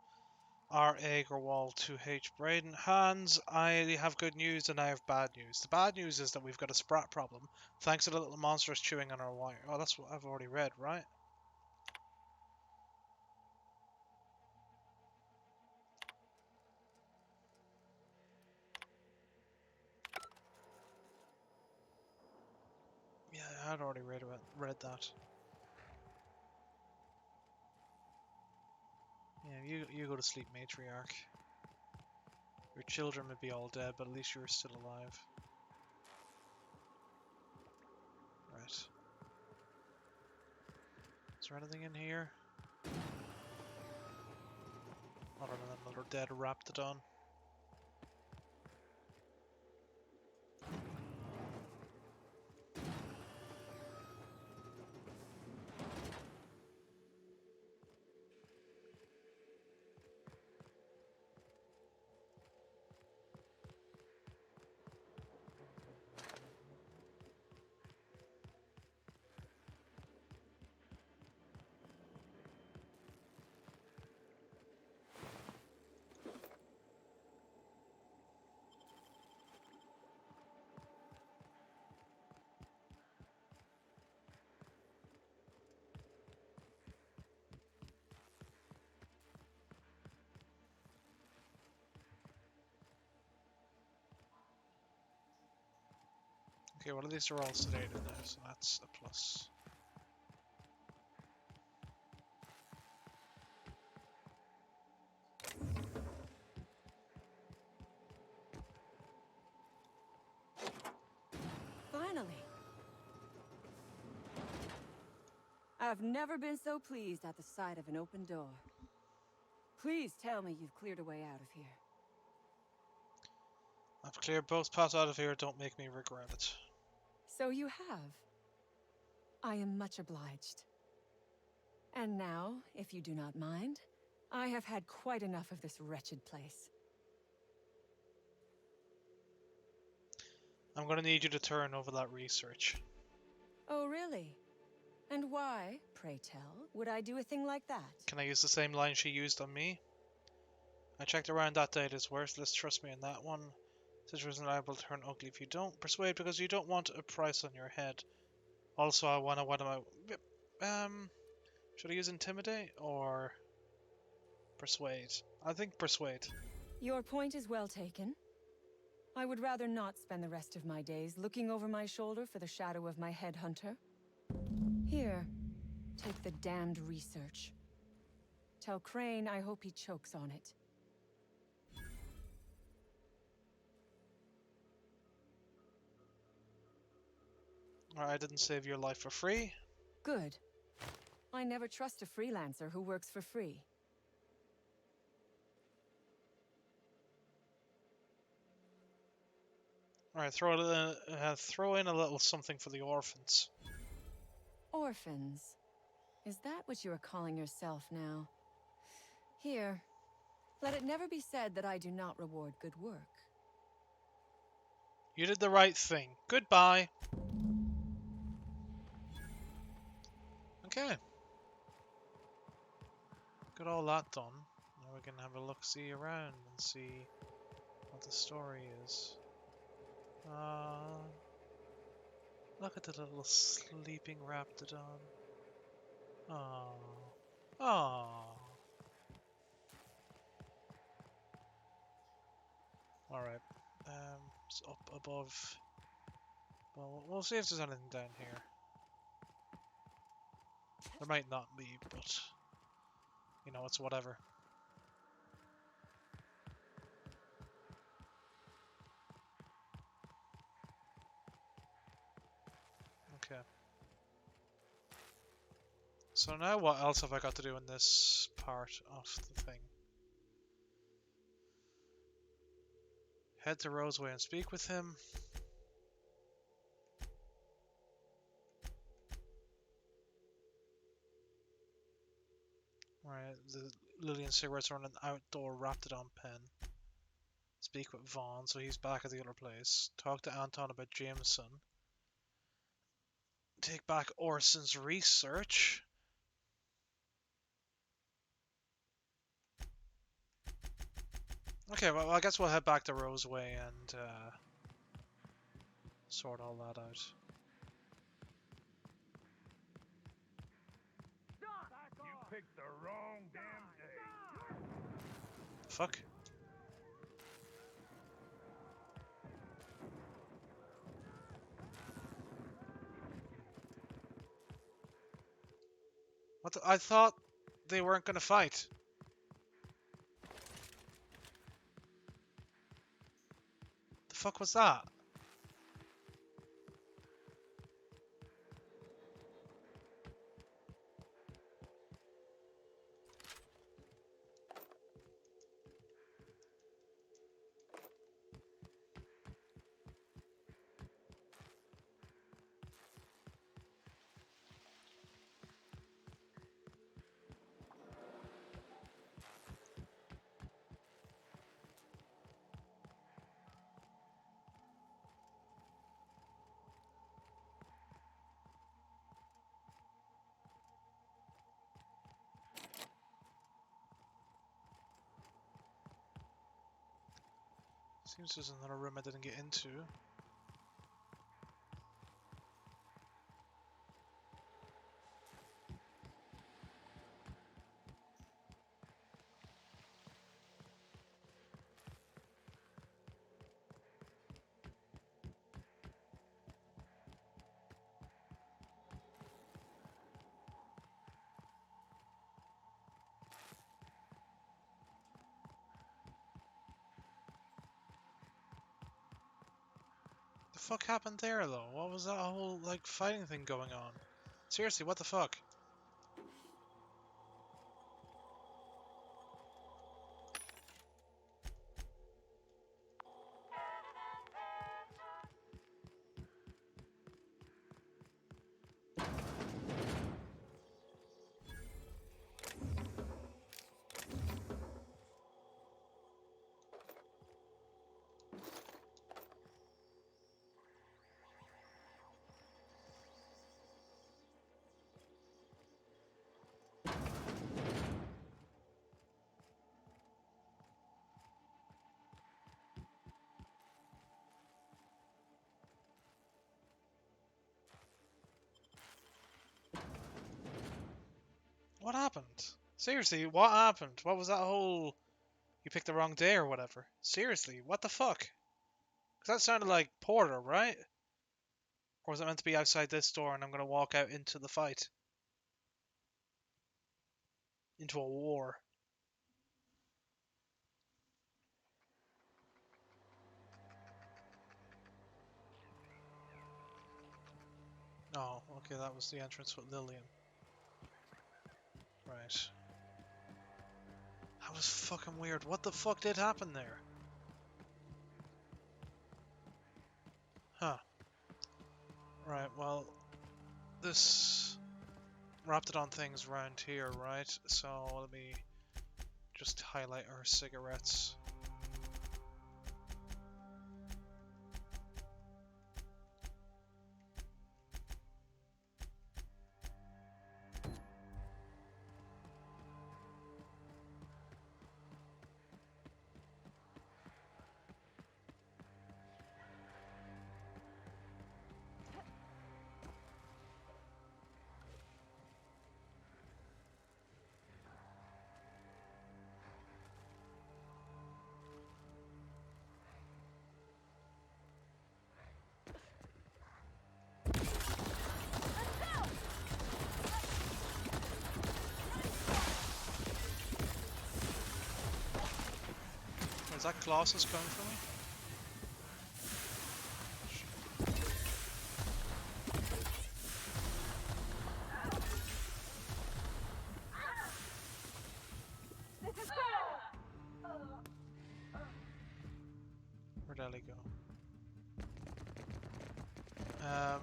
R. Agarwal to H. Braden. Hans, I have good news and I have bad news. The bad news is that we've got a sprat problem, thanks to the little monsters chewing on our wire. Oh, that's what I've already read, right? Yeah, I had already read that. Yeah, you go to sleep, matriarch. Your children may be all dead, but at least you're still alive. Right. Is there anything in here? Other than another dead raptidon. Okay, well at least they're all sedated now, so that's a plus. Finally. I've never been so pleased at the sight of an open door. Please tell me you've cleared a way out of here. I've cleared both paths out of here, don't make me regret it. So you have. I am much obliged. And now, if you do not mind, I have had quite enough of this wretched place. I'm gonna need you to turn over that research. Oh, really? And why, pray tell, would I do a thing like that? Can I use the same line she used on me? I checked around that day, it is worthless, trust me on that one. Situation liable to turn ugly if you don't. Persuade because you don't want a price on your head. Also, I wanna what am I should I use intimidate or persuade? I think persuade. Your point is well taken. I would rather not spend the rest of my days looking over my shoulder for the shadow of my headhunter. Here, take the damned research. Tell Crane I hope he chokes on it. I didn't save your life for free. Good. I never trust a freelancer who works for free. Alright, throw in a little something for the orphans. Orphans. Is that what you are calling yourself now? Here. Let it never be said that I do not reward good work. You did the right thing. Goodbye. Okay. Got all that done. Now we can have a look-see around and see what the story is. Look at the little sleeping raptidon. Aww. Aww. Alright. It's up above. Well, we'll see if there's anything down here. There might not be, but you know, it's whatever. Okay. So now what else have I got to do in this part of the thing? Head to Roseway and speak with him. Right, the Lillian cigarettes are in an outdoor Raptidon pen. Speak with Vaughn, so he's back at the other place. Talk to Anton about Jameson. Take back Orson's research. Okay, well I guess we'll head back to Roseway and sort all that out. You picked the wrong damn day. Fuck. What I thought they weren't gonna fight. The fuck was that? Seems there's another room I didn't get into. fuck happened there, though? What was that whole, like, fighting thing going on? Seriously, what the fuck? What happened? Seriously, what happened? What was that whole... You picked the wrong day or whatever? Seriously, what the fuck? Because that sounded like Porter, right? Or was it meant to be outside this door and I'm going to walk out into the fight? Into a war. Oh, okay, that was the entrance with Lillian. Right. That was fucking weird. What the fuck did happen there? Huh. Right, well, this wrapped it on things around here, right? So let me just highlight our cigarettes. Is that Colossus coming for me? Where'd Ellie go? I thought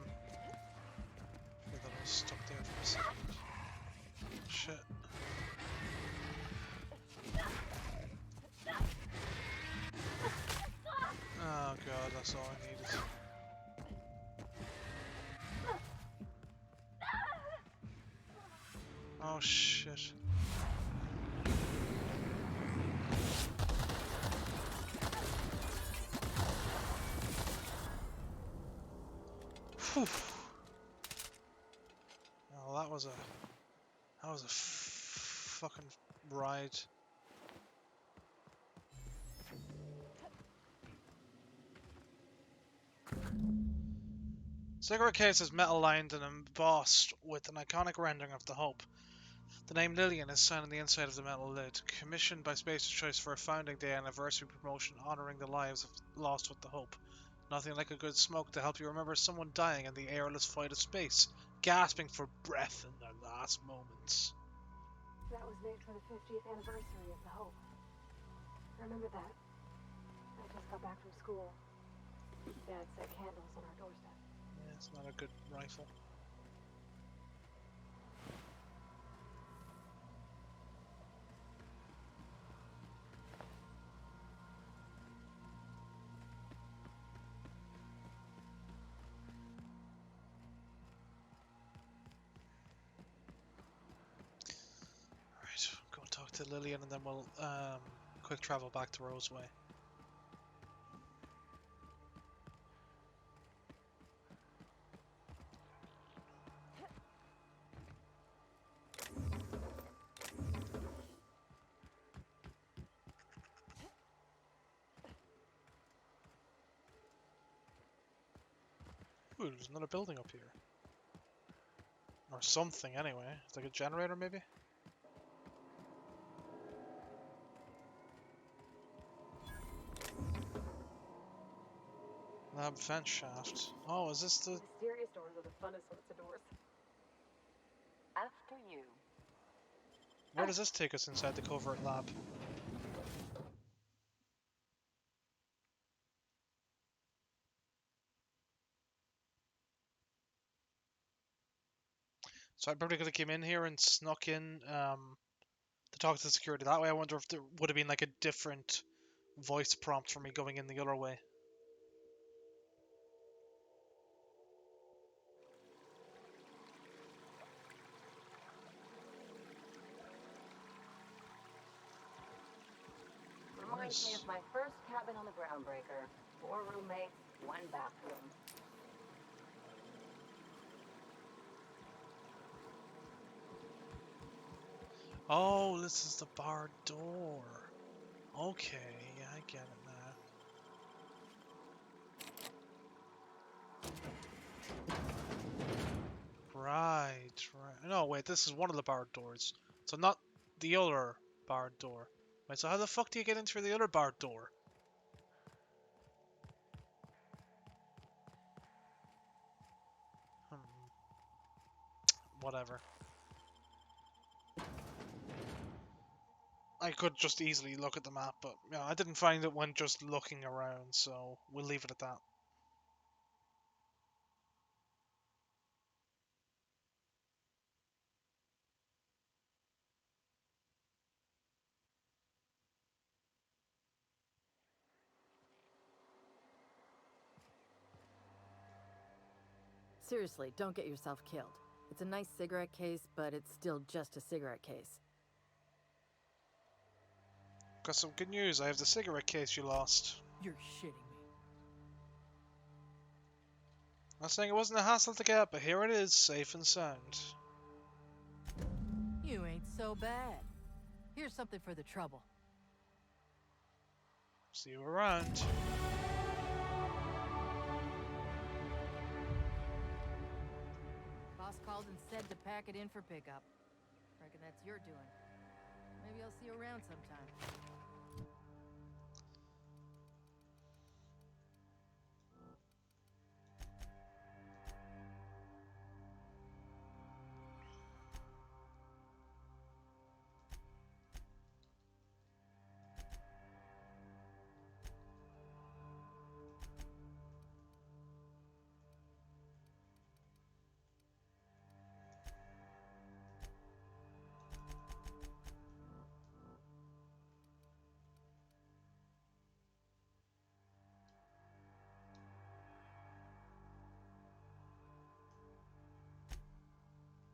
I was stuck there for a second. Shit. Oh god, that's all I needed. Oh shit. Whew. Oh, that was a fucking ride. Cigarette case is metal lined and embossed with an iconic rendering of the Hope. The name Lillian is signed on the inside of the metal lid. Commissioned by Spacer's Choice for a Founding Day anniversary promotion honoring the lives of lost with the Hope. Nothing like a good smoke to help you remember someone dying in the airless void of space, gasping for breath in their last moments. That was made for the 50th anniversary of the Hope. Remember that? I just got back from school. Dad set candles on our doorstep. Yeah, it's not a good rifle. Alright, go talk to Lillian and then we'll quick travel back to Roseway. Ooh, there's another building up here. Or something, anyway. It's like a generator, maybe? Lab vent shaft. Oh, is this the... Mysterious doors are the funnest sorts of doors. After you. Where does this take us inside the covert lab? So I probably could have came in here and snuck in to talk to the security that way. I wonder if there would have been like a different voice prompt for me going in the other way. Reminds me Nice. of my first cabin on the Groundbreaker. 4 roommates, 1 bathroom. Oh, this is the bar door. Okay, yeah, I get it now. Right, right. No, wait, this is one of the bar doors. So not the other bar door. Wait, so how the fuck do you get in through the other bar door? Hmm, whatever. I could just easily look at the map, but you know, I didn't find it when just looking around, so we'll leave it at that. Seriously, don't get yourself killed. It's a nice cigarette case, but it's still just a cigarette case. Got some good news. I have the cigarette case you lost. You're shitting me. I'm not saying it wasn't a hassle to get, but here it is, safe and sound. You ain't so bad. Here's something for the trouble. See you around. Boss called and said to pack it in for pickup. Reckon that's your doing. Maybe I'll see you around sometime.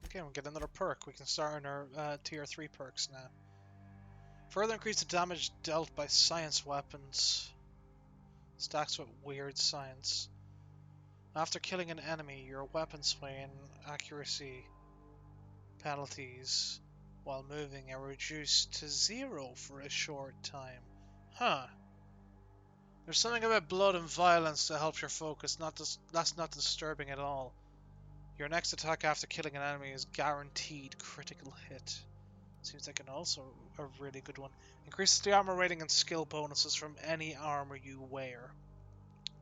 Okay, we'll get another perk. We can start on our tier 3 perks now. Further increase the damage dealt by science weapons. Stacks with weird science. After killing an enemy, your weapon swing and accuracy penalties while moving are reduced to 0 for a short time. Huh. There's something about blood and violence to help your focus. That's not disturbing at all. Your next attack after killing an enemy is guaranteed critical hit. Seems like also a really good one. Increases the armor rating and skill bonuses from any armor you wear.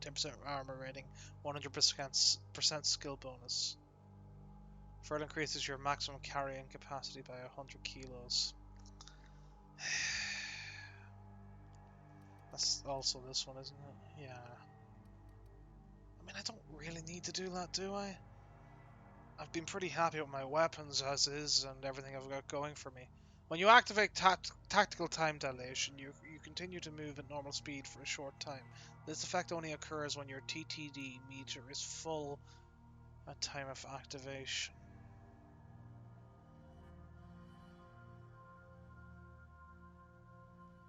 10% armor rating, 100% skill bonus. Further increases your maximum carrying capacity by 100 kilos. That's also this one, isn't it? Yeah. I mean, I don't really need to do that, do I? I've been pretty happy with my weapons as is and everything I've got going for me. When you activate tactical time dilation, you continue to move at normal speed for a short time. This effect only occurs when your TTD meter is full at time of activation.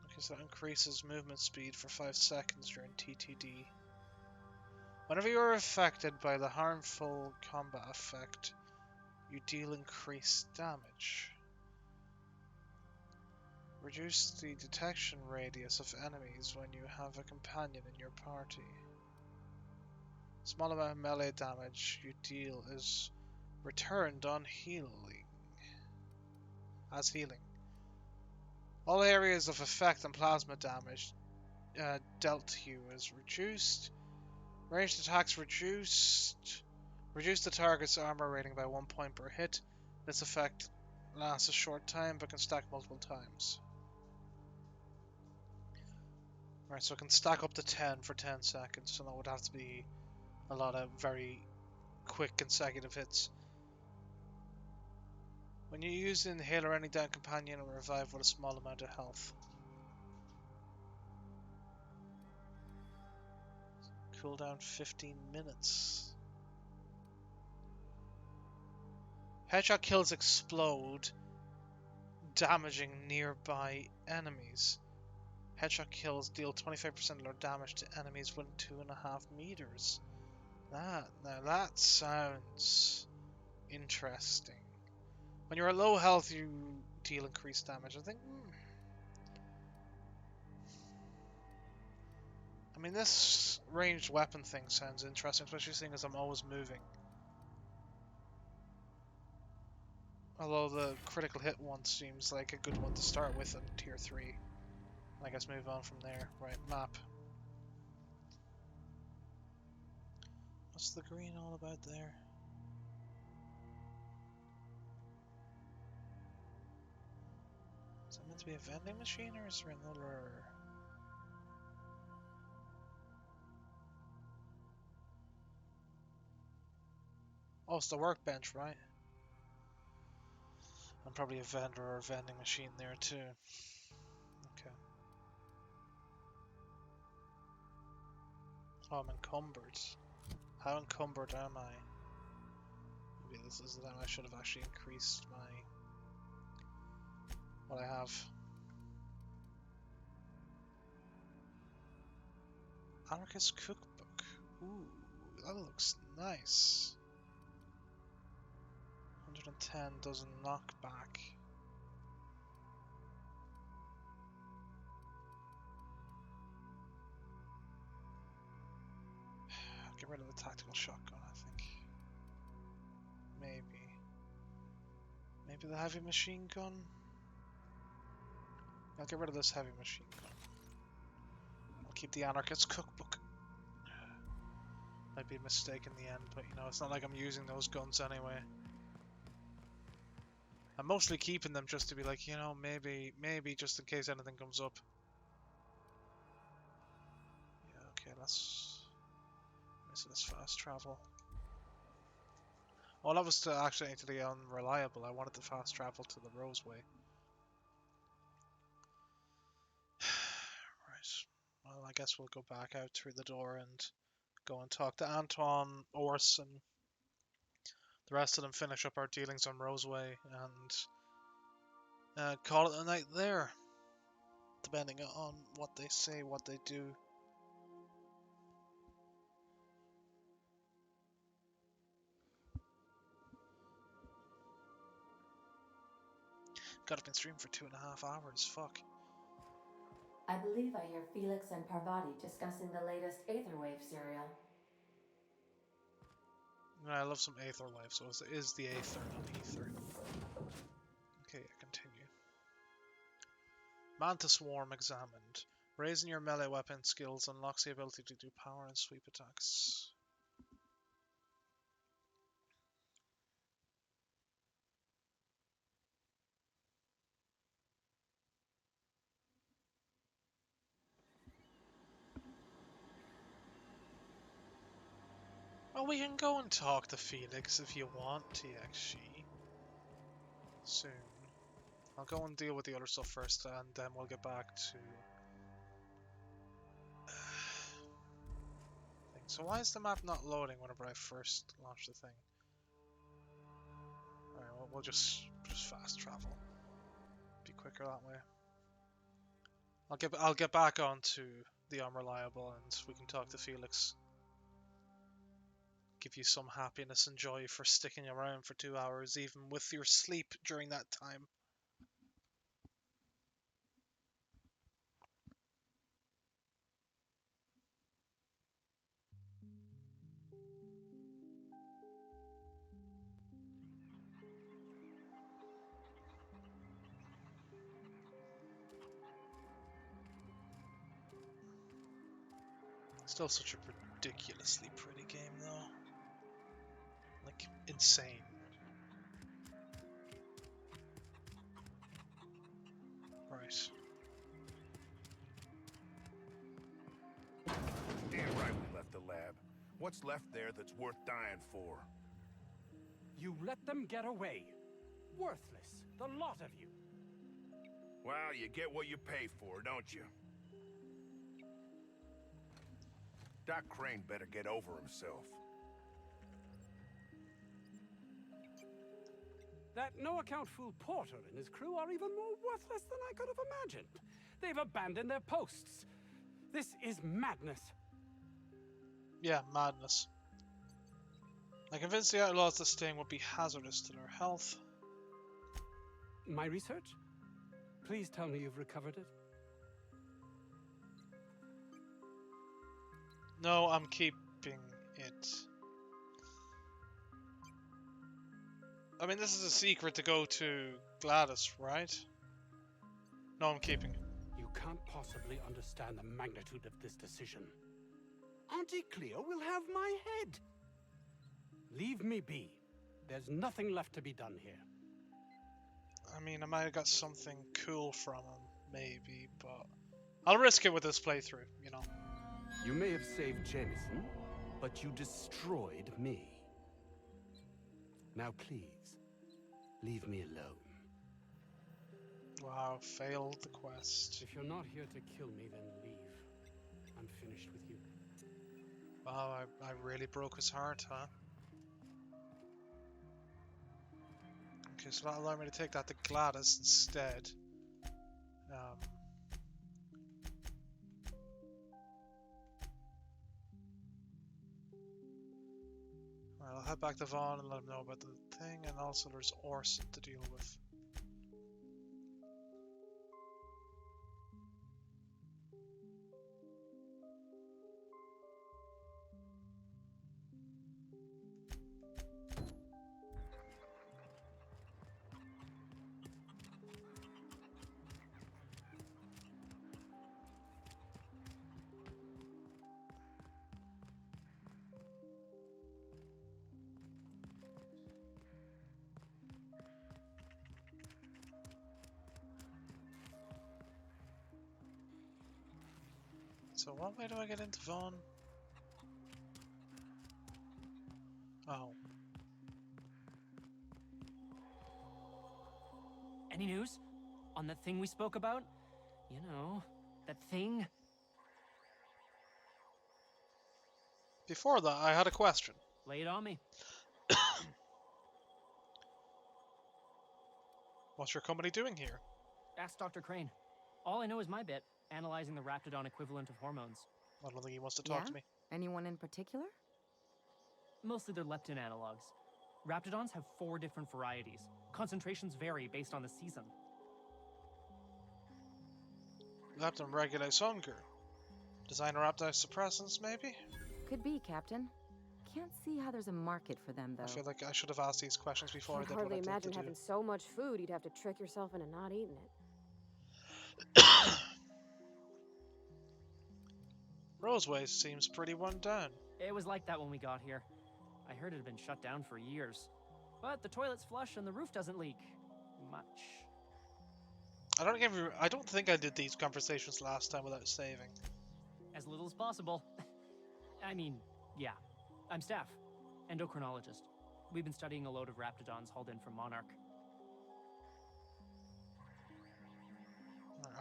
Okay, so that increases movement speed for 5 seconds during TTD. Whenever you are affected by the harmful combat effect, you deal increased damage. Reduce the detection radius of enemies when you have a companion in your party. Small amount of melee damage you deal is returned on healing. As healing. All areas of effect and plasma damage dealt to you is reduced. Ranged attacks reduced. Reduce the target's armor rating by 1 point per hit. This effect lasts a short time but can stack multiple times. Right, so it can stack up to 10 for 10 seconds, so that would have to be a lot of very quick consecutive hits. When you use the inhaler, any down companion will revive with a small amount of health. Cooldown 15 minutes. Headshot kills explode, damaging nearby enemies. Headshot kills deal 25% more damage to enemies within 2.5 meters. Now that sounds interesting. When you're at low health, you deal increased damage. I think. I mean, this ranged weapon thing sounds interesting, especially seeing as I'm always moving. Although the critical hit one seems like a good one to start with in tier 3. And I guess move on from there. Right, map. What's the green all about there? Is that meant to be a vending machine or is there another? Oh, it's the workbench, right? And probably a vendor or a vending machine there too. Okay. Oh, I'm encumbered. How encumbered am I? Maybe this is the time I should have actually increased my what I have. Anarchist cookbook. Ooh, that looks nice. 110 doesn't knock back. I'll get rid of the tactical shotgun, I think. Maybe. Maybe the heavy machine gun? I'll get rid of this heavy machine gun. I'll keep the anarchist cookbook. Might be a mistake in the end, but you know, it's not like I'm using those guns anyway. I'm mostly keeping them just to be like, you know, maybe just in case anything comes up. Yeah, okay, let's fast travel. Oh, that was to actually to the unreliable. I wanted to fast travel to the Roseway. Right. Well, I guess we'll go back out through the door and go and talk to Anton, Ors, and the rest of them. Finish up our dealings on Roseway and call it a night there. Depending on what they say, what they do. God, I've been streaming for 2.5 hours. Fuck. I believe I hear Felix and Parvati discussing the latest Aetherwave serial. I love some Aether life, so it is the Aether, not Ether. Okay, continue. Manta Swarm examined. Raising your melee weapon skills unlocks the ability to do power and sweep attacks. Well, we can go and talk to Felix if you want, TXG. Soon. I'll go and deal with the other stuff first, and then we'll get back to... So why is the map not loading whenever I first launch the thing? Alright, well, we'll just fast travel. Be quicker that way. I'll get back onto the unreliable and we can talk to Felix. Give you some happiness and joy for sticking around for 2 hours, even with your sleep during that time. Still such a ridiculously pretty game, though. Like, insane. Right. Damn right we left the lab. What's left there that's worth dying for? You let them get away. Worthless, the lot of you. Well, you get what you pay for, don't you? Doc Crane better get over himself. That no-account fool Porter and his crew are even more worthless than I could have imagined. They've abandoned their posts. This is madness. Yeah, madness. I convinced the outlaws that staying would be hazardous to their health. My research? Please tell me you've recovered it. No, I'm keeping it. I mean, this is a secret to go to Gladys, right? No, I'm keeping it. You can't possibly understand the magnitude of this decision. Auntie Cleo will have my head. Leave me be. There's nothing left to be done here. I mean, I might have got something cool from him, maybe, but I'll risk it with this playthrough, you know. You may have saved Jameson, but you destroyed me. Now please, leave me alone. Wow, failed the quest. If you're not here to kill me, then leave. I'm finished with you. Wow, I really broke his heart, huh? Okay, so that'll allow me to take that to Gladys instead. Alright, I'll head back to Vaughn and let him know about the thing, and also there's Orson to deal with. So what way do I get into Vaughn? Oh. Any news? On that thing we spoke about? You know, that thing? Before that, I had a question. Lay it on me. What's your company doing here? Ask Dr. Crane. All I know is my bit, analyzing the Raptidon equivalent of hormones. I don't think he wants to talk to me. Anyone in particular? Mostly they're leptin analogs. Raptidons have 4 different varieties. Concentrations vary based on the season. Leptin regulates hunger. Designer suppressants, maybe? Could be, Captain. Can't see how there's a market for them, though. I feel like I should have asked these questions before I Can't did what I hardly did imagine to having do. so much food you'd have to trick yourself into not eating it. Roseway seems pretty run down. It was like that when we got here. I heard it had been shut down for years. But the toilet's flush and the roof doesn't leak. Much. I don't think I did these conversations last time without saving. As little as possible. I mean, yeah. I'm staff. Endocrinologist. We've been studying a load of Raptidons hauled in from Monarch.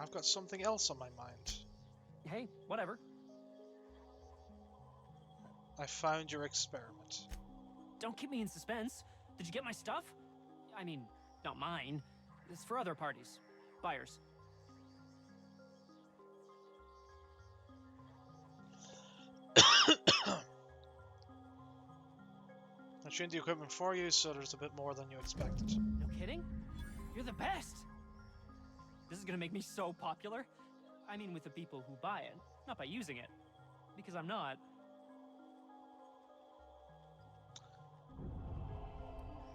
I've got something else on my mind. Hey, whatever. I found your experiment. Don't keep me in suspense. Did you get my stuff? I mean, not mine. It's for other parties. Buyers. I tuned the equipment for you, so there's a bit more than you expected. No kidding? You're the best! This is gonna make me so popular. I mean with the people who buy it, not by using it. Because I'm not.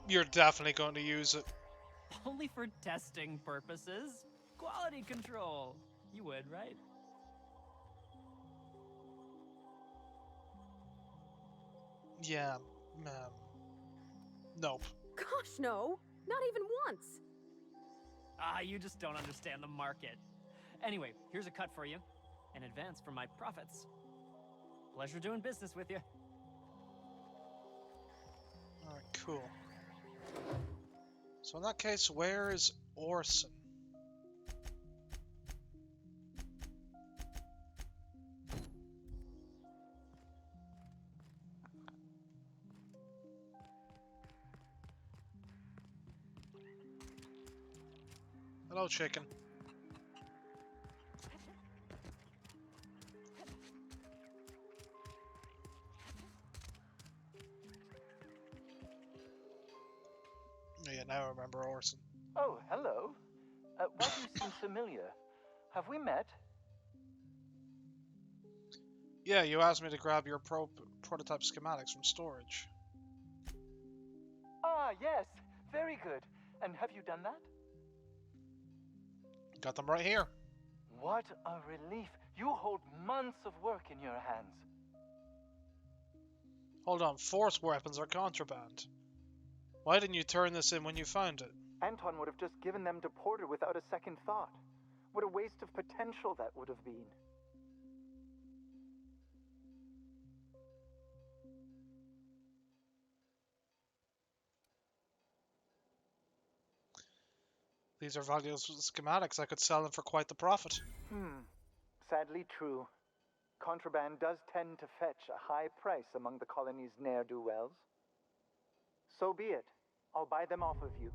You're definitely going to use it. Only for testing purposes. Quality control. You would, right? Yeah. Nope. Gosh, no. Not even once. Ah, you just don't understand the market. Anyway, here's a cut for you. In advance for my profits. Pleasure doing business with you. Alright, cool. So in that case, where is Orson? Hello, chicken. Oh, yeah, now I remember Orson. Oh, hello. Why do you seem familiar? Have we met? Yeah, you asked me to grab your prototype schematics from storage. Ah, yes. Very good. And have you done that? Got them right here. What a relief. You hold months of work in your hands. Hold on, force weapons are contraband. Why didn't you turn this in when you found it? Anton would have just given them to Porter without a second thought. What a waste of potential that would have been. These are valuable schematics. I could sell them for quite the profit. Sadly true. Contraband does tend to fetch a high price among the colony's ne'er-do-wells. So be it. I'll buy them off of you.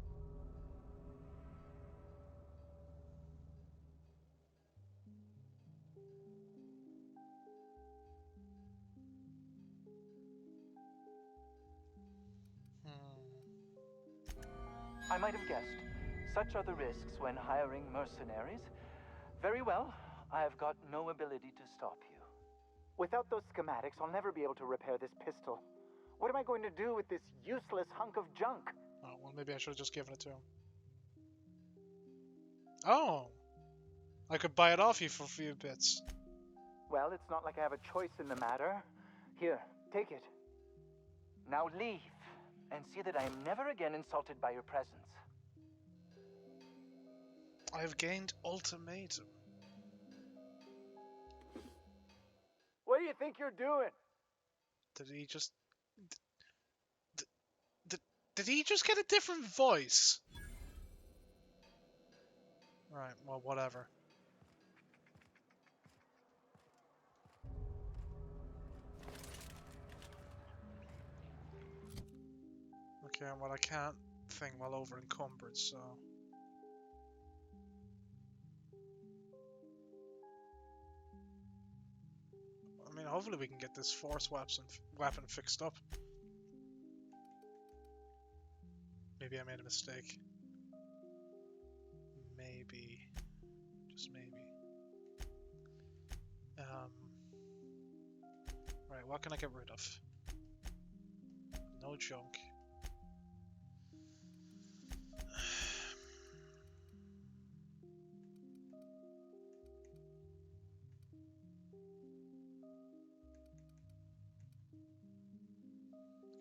I might have guessed. Such are the risks when hiring mercenaries. Very well, I have got no ability to stop you. Without those schematics, I'll never be able to repair this pistol. What am I going to do with this useless hunk of junk? Oh, well, maybe I should have just given it to him. Oh! I could buy it off you for a few bits. Well, it's not like I have a choice in the matter. Here, take it. Now leave, and see that I am never again insulted by your presence. I have gained ultimatum. What do you think you're doing? Did he just... Did he just get a different voice? Right, well, whatever. Okay, well, I can't think while over encumbered, so... I mean, hopefully we can get this force weapon fixed up. Maybe I made a mistake. Maybe. Just maybe. Right, what can I get rid of? No junk.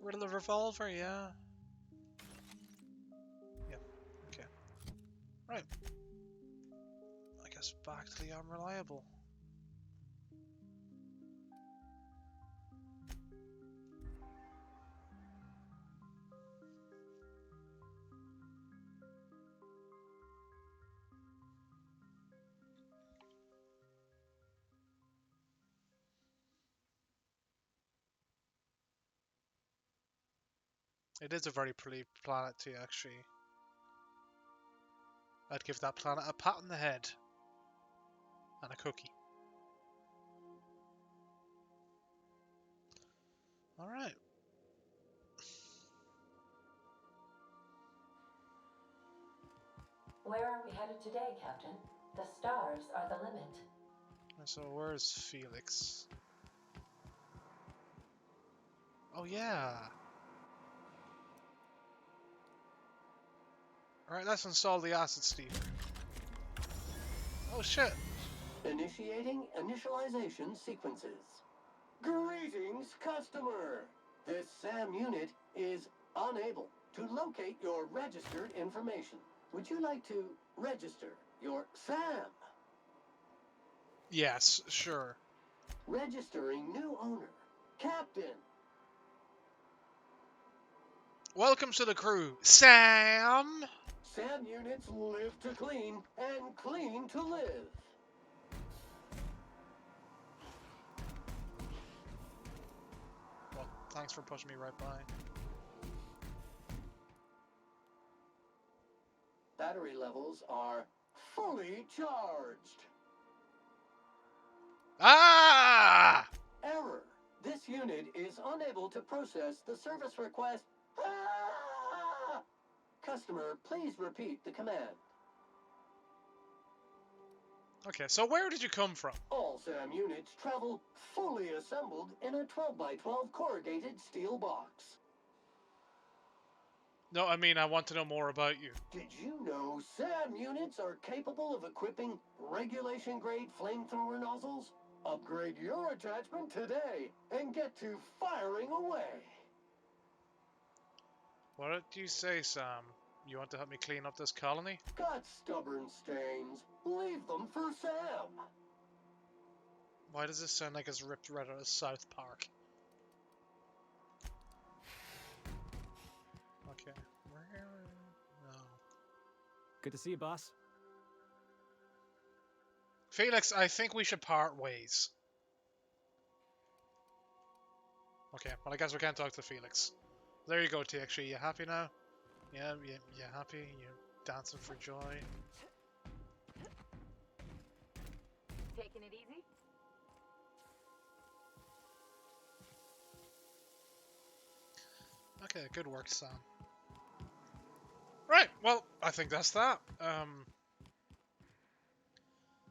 Rid of the revolver, yeah. Yeah, okay. Right. I guess back to the unreliable. It is a very pretty planet too, actually. I'd give that planet a pat on the head. And a cookie. Alright. Where are we headed today, Captain? The stars are the limit. So where's Felix? Oh yeah! Alright, let's install the acid steamer. Oh shit! Initiating initialization sequences. Greetings, customer! This SAM unit is unable to locate your registered information. Would you like to register your SAM? Yes, sure. Registering new owner. Captain. Welcome to the crew, Sam! SAM units live to clean and clean to live. Well, thanks for pushing me right by. Battery levels are fully charged. Ah! Error. This unit is unable to process the service request. Ah! Customer, please repeat the command. Okay, so where did you come from? All SAM units travel fully assembled in a 12x12 corrugated steel box. No, I mean, I want to know more about you. Did you know SAM units are capable of equipping regulation-grade flamethrower nozzles? Upgrade your attachment today and get to firing away. What did you say, Sam? You want to help me clean up this colony? Got stubborn stains. Leave them for Sam. Why does this sound like it's ripped right out of South Park? Okay. No. Good to see you, boss. Felix, I think we should part ways. Okay, well I guess we can't talk to Felix. There you go, TXG. You happy now? Yeah, you happy? You dancing for joy? Taking it easy? Okay, good work, Sam. Right, well, I think that's that.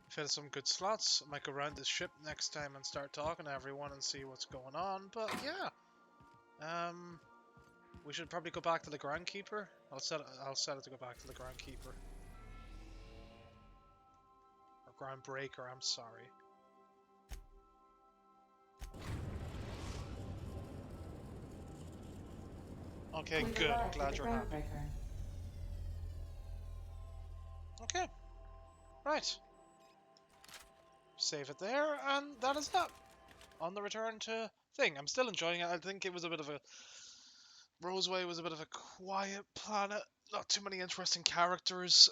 Fill some good slots. Might go around the ship next time and start talking to everyone and see what's going on. But yeah, we should probably go back to the Groundkeeper. I'll set it to go back to the Groundkeeper or Groundbreaker. I'm sorry. Okay, We've good. I'm arrived at glad the you're happy. Groundbreaker. Okay, right. Save it there, and that is that. On the return to thing. I'm still enjoying it. I think it was a bit of a... Roseway was a bit of a quiet planet. Not too many interesting characters.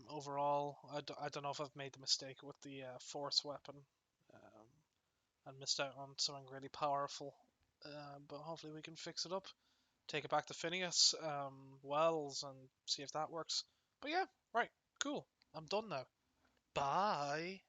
Overall, I don't know if I've made the mistake with the Force weapon. And missed out on something really powerful. But hopefully we can fix it up. Take it back to Phineas Wells and see if that works. But yeah, right. Cool. I'm done now. Bye.